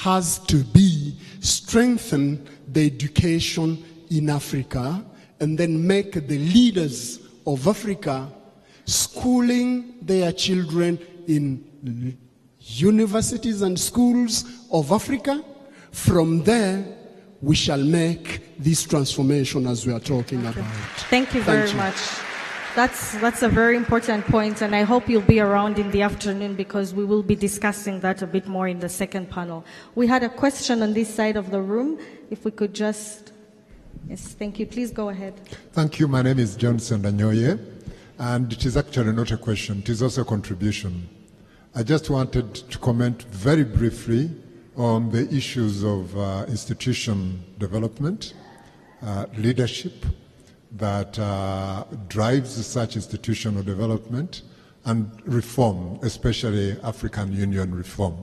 has to be strengthen the education in Africa and then make the leaders of Africa schooling their children in universities and schools of Africa. From there, we shall make this transformation as we are talking about. Thank you very much. That's a very important point, and I hope you'll be around in the afternoon because we will be discussing that a bit more in the second panel. We had a question on this side of the room. If we could just... Yes, thank you. Please go ahead. Thank you. My name is Johnson Danyoye, and it is actually not a question. It is also a contribution. I just wanted to comment very briefly on the issues of institution development, leadership that drives such institutional development, and reform, especially African Union reform.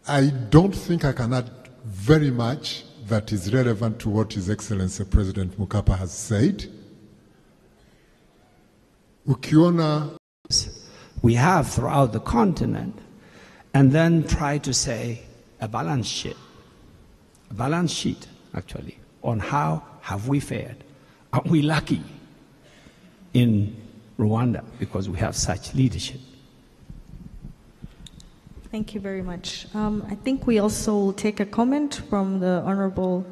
I don't think I can add very much that is relevant to what His Excellency President Mkapa has said. Ukiona we have throughout the continent, and then try to say a balance sheet actually, on how have we fared. Are we lucky in Rwanda because we have such leadership? Thank you very much. I think we also will take a comment from the Honorable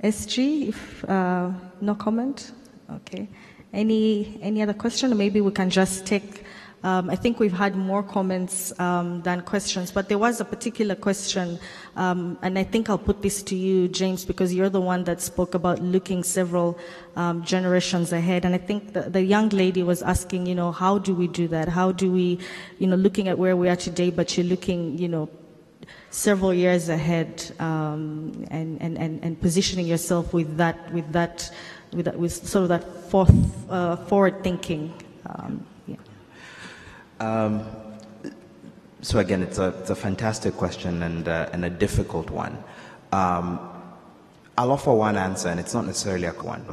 SG, if no comment. Okay. Any other question? Or maybe we can just take... I think we've had more comments than questions, but there was a particular question, and I think I'll put this to you, James, because you're the one that spoke about looking several generations ahead. And I think the young lady was asking, how do we do that? How do we, looking at where we are today, but you're looking, several years ahead, and positioning yourself with sort of that forward thinking. So again, it's a fantastic question and a difficult one. I'll offer one answer, and it's not necessarily a one.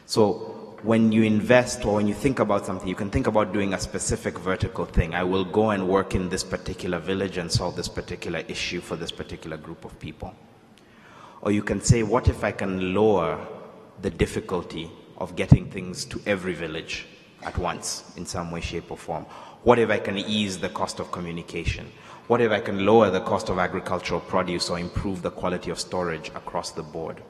So when you invest or when you think about something, you can think about doing a specific vertical thing. I will go and work in this particular village and solve this particular issue for this particular group of people. Or you can say, what if I can lower the difficulty of getting things to every village at once in some way, shape, or form? What if I can ease the cost of communication? What if I can lower the cost of agricultural produce or improve the quality of storage across the board?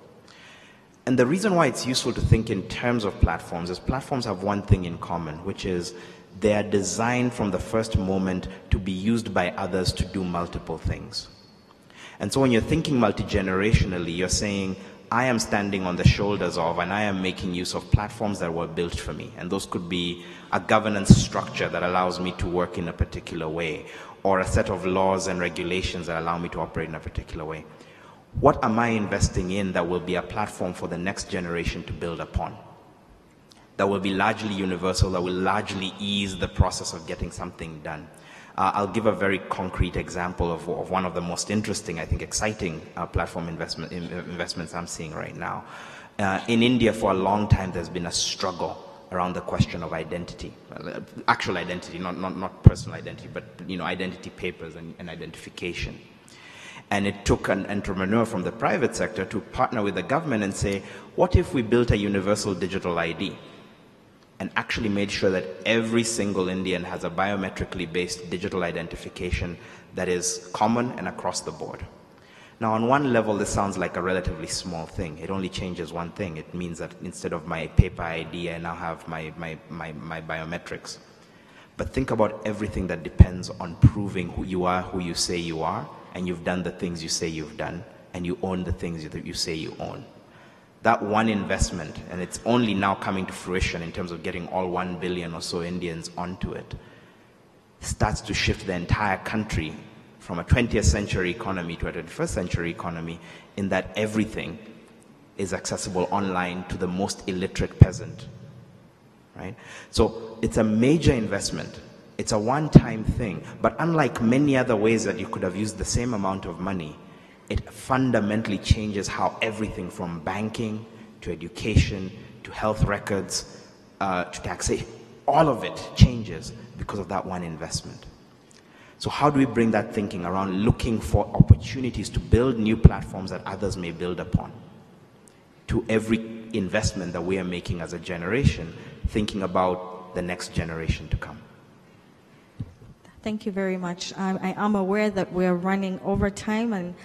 And the reason why it's useful to think in terms of platforms is platforms have one thing in common, which is they are designed from the first moment to be used by others to do multiple things. And so when you're thinking multi-generationally, you're saying, I am standing on the shoulders of, and I am making use of platforms that were built for me. And those could be a governance structure that allows me to work in a particular way, or a set of laws and regulations that allow me to operate in a particular way. What am I investing in that will be a platform for the next generation to build upon? That will be largely universal, that will largely ease the process of getting something done. I'll give a very concrete example of one of the most interesting, I think exciting platform investments I'm seeing right now. In India, for a long time, there's been a struggle around the question of identity, actual identity, not personal identity, but identity papers and identification. And it took an entrepreneur from the private sector to partner with the government and say, what if we built a universal digital ID and actually made sure that every single Indian has a biometrically based digital identification that is common and across the board? Now, on one level, this sounds like a relatively small thing. It only changes one thing. It means that instead of my paper ID, I now have my biometrics. But think about everything that depends on proving who you are, who you say you are, and you've done the things you say you've done, and you own the things that you say you own. That one investment, and it's only now coming to fruition in terms of getting all 1 billion or so Indians onto it, starts to shift the entire country from a 20th century economy to a 21st century economy, in that everything is accessible online to the most illiterate peasant, right? So it's a major investment. It's a one-time thing, but unlike many other ways that you could have used the same amount of money, it fundamentally changes how everything from banking to education to health records to taxation, all of it changes because of that one investment. So how do we bring that thinking around looking for opportunities to build new platforms that others may build upon to every investment that we are making as a generation, thinking about the next generation to come? Thank you very much. I am aware that we're running over time, and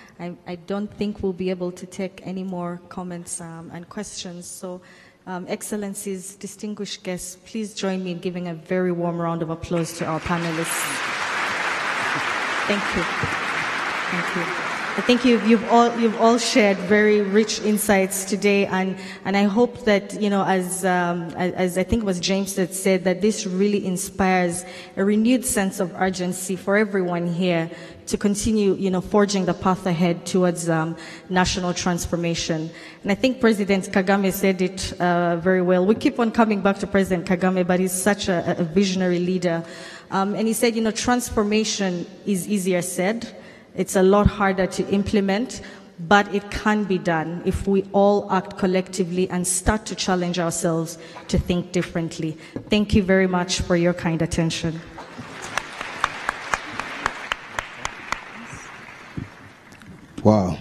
I don't think we'll be able to take any more comments and questions. So, Excellencies, distinguished guests, please join me in giving a very warm round of applause to our panelists. Thank you. Thank you. I think you've all shared very rich insights today, and I hope that, as I think it was James that said, that this really inspires a renewed sense of urgency for everyone here to continue, forging the path ahead towards national transformation. And I think President Kagame said it very well. We keep on coming back to President Kagame, but he's such a visionary leader. And he said, transformation is easier said. It's a lot harder to implement, but it can be done if we all act collectively and start to challenge ourselves to think differently. Thank you very much for your kind attention. Wow.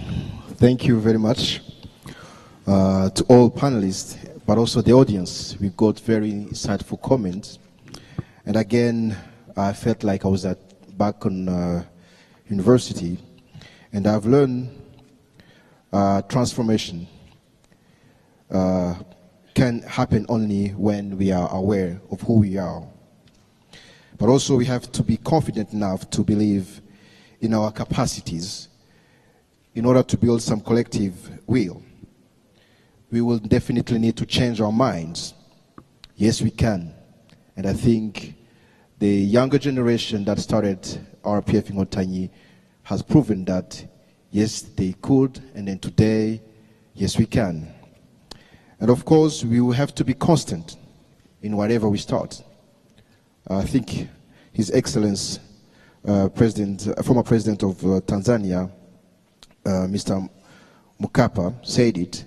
Thank you very much to all panelists, but also the audience. We got very insightful comments. And again, I felt like I was back on university, and I've learned transformation can happen only when we are aware of who we are. But also we have to be confident enough to believe in our capacities in order to build some collective will. We will definitely need to change our minds. Yes, we can. And I think the younger generation that started RPF-INKOTANYI has proven that, yes, they could, and then today, yes, we can. And of course, we will have to be constant in whatever we start. I think His Excellency, former President of Tanzania, Mr. Mkapa, said it.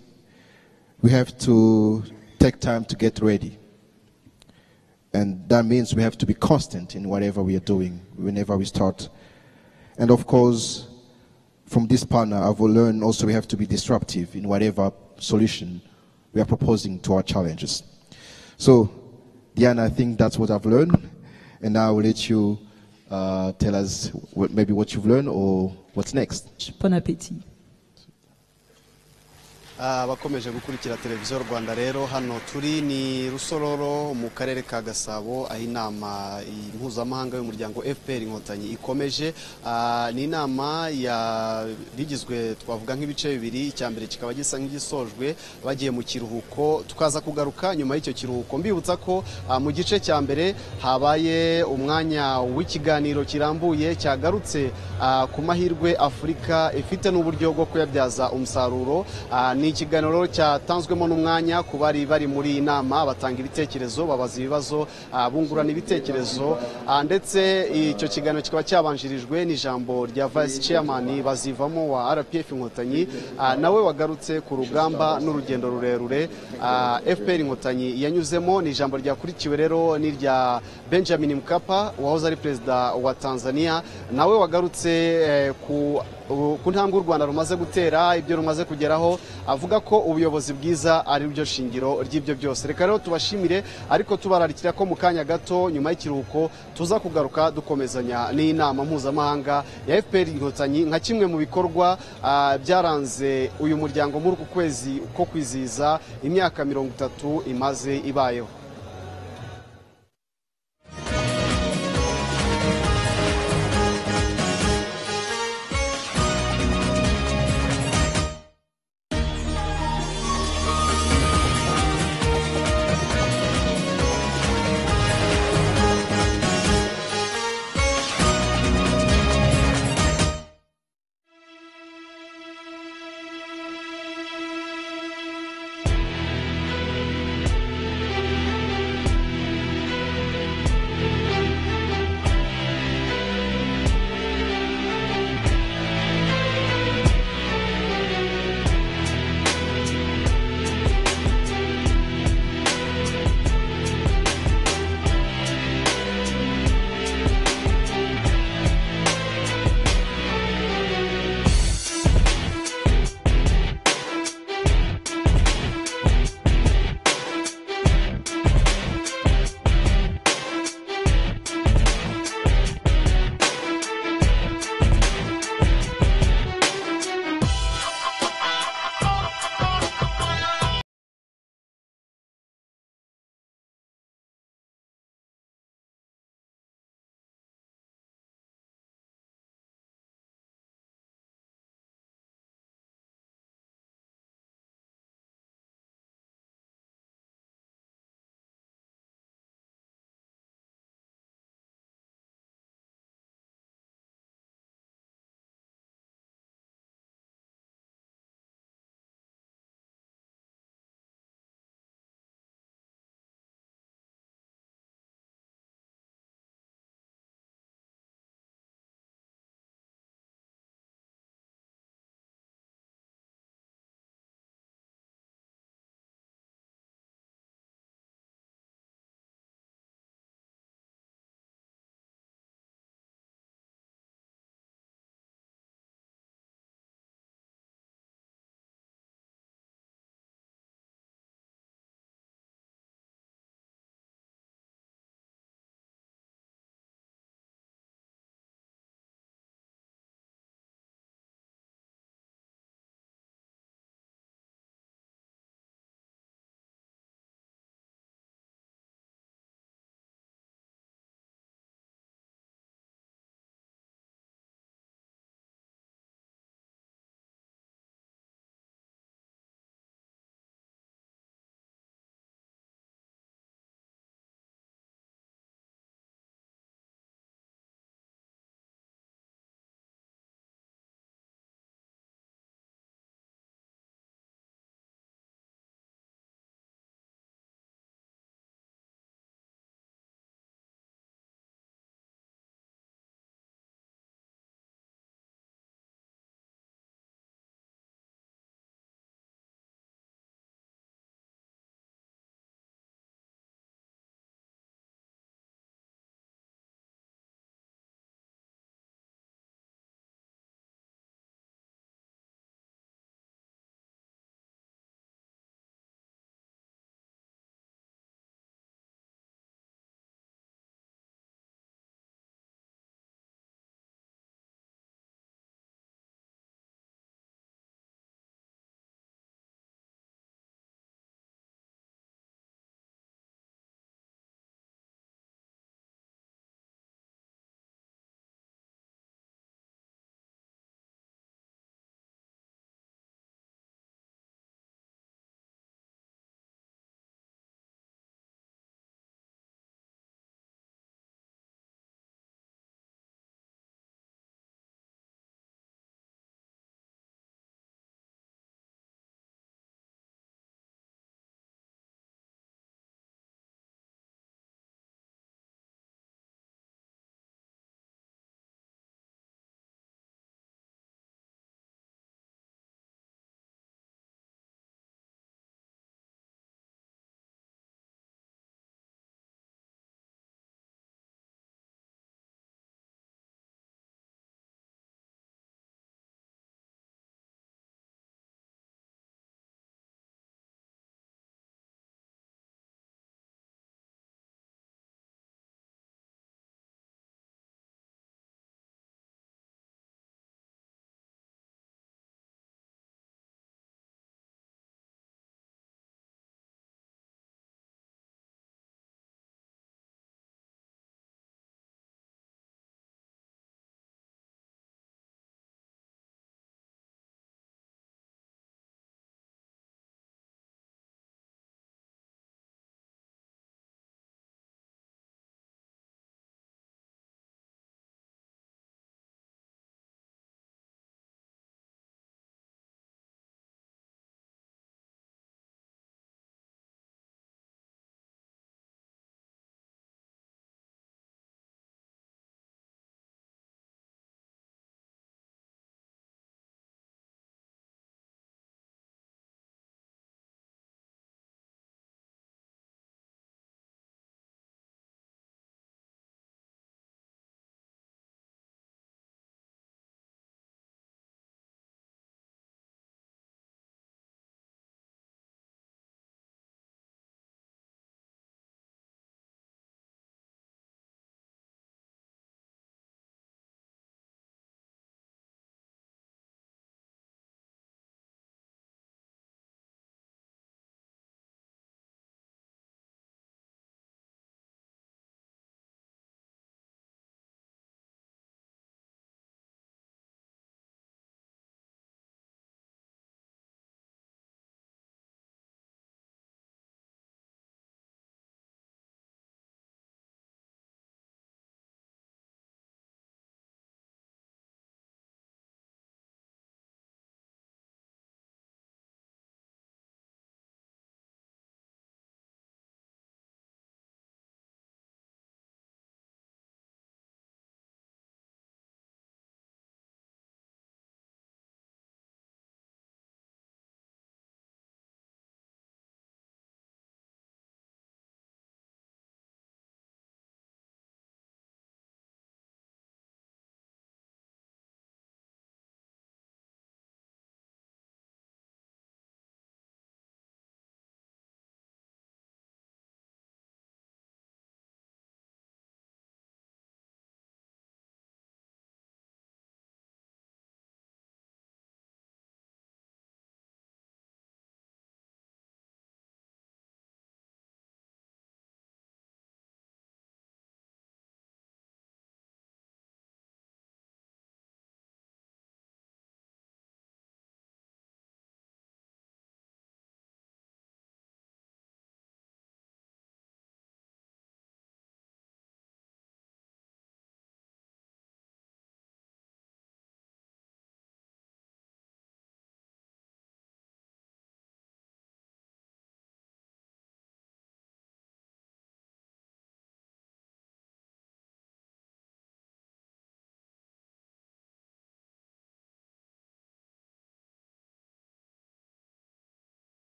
We have to take time to get ready. And that means we have to be constant in whatever we are doing, whenever we start. And of course, from this panel, I've learned also we have to be disruptive in whatever solution we are proposing to our challenges. So, Diana, I think that's what I've learned. And now I will let you tell us maybe what you've learned or what's next. Bon appétit. Bakomeje gukurikira televiziyo Rwanda rero hano turi ni Rusororo mu karere ka Gasabo aho inama mpuzamahanga y'umuryango FPR Inkotanyi ikomeje ni inama bigizwe twavuga nk'ibice bibiri icyambere kikaba gisa nk'igisojwe bagiye mu kiruhuko tukaza kugaruka nyuma y'icyo kiruhuko mbibutsa ko mu gice cya mbere habaye umwanya w'ikiganiro kirambuye cyagarutse ku mahirwe Afurika ifite n'uburyo bwo kuyabyaza umusaruro ni ikiganiro cyatanzwemo n'umwanya ku bari muri inama batanga ibitekerezo babaza ibibazo bungurana ibitekerezo ndetse icyo kiganiro kikaba cyabanjirijwe n'ijambo rya Vice Chairman bazivamo wa RPF Inkotanyi nawe wagarutse ku rugamba n'urugendo rurerure FPR Inkotanyi yanyuzemo ni ijambo ryakurikiwe rero n'irya Benjamin Mkapa wahoze ari perezida wa Tanzania nawe wagarutse ku ntambwe u Rwanda rumaze gutera ibyo rumaze kugeraho avuga ko ubuyobozi bwiza ari byo shingiro ry'ibyo byose reka rero tubashimire ariko tubararikira ko mu kanya gato nyuma y'ikiruhuko tuza kugaruka dukomezanya n'inama mpuzamahanga ya FPR Inkotanyi nka kimwe mu bikorwa byaranze uyu muryango muri uku kwezi ko kwizihiza imyaka 30 imaze ibayeho.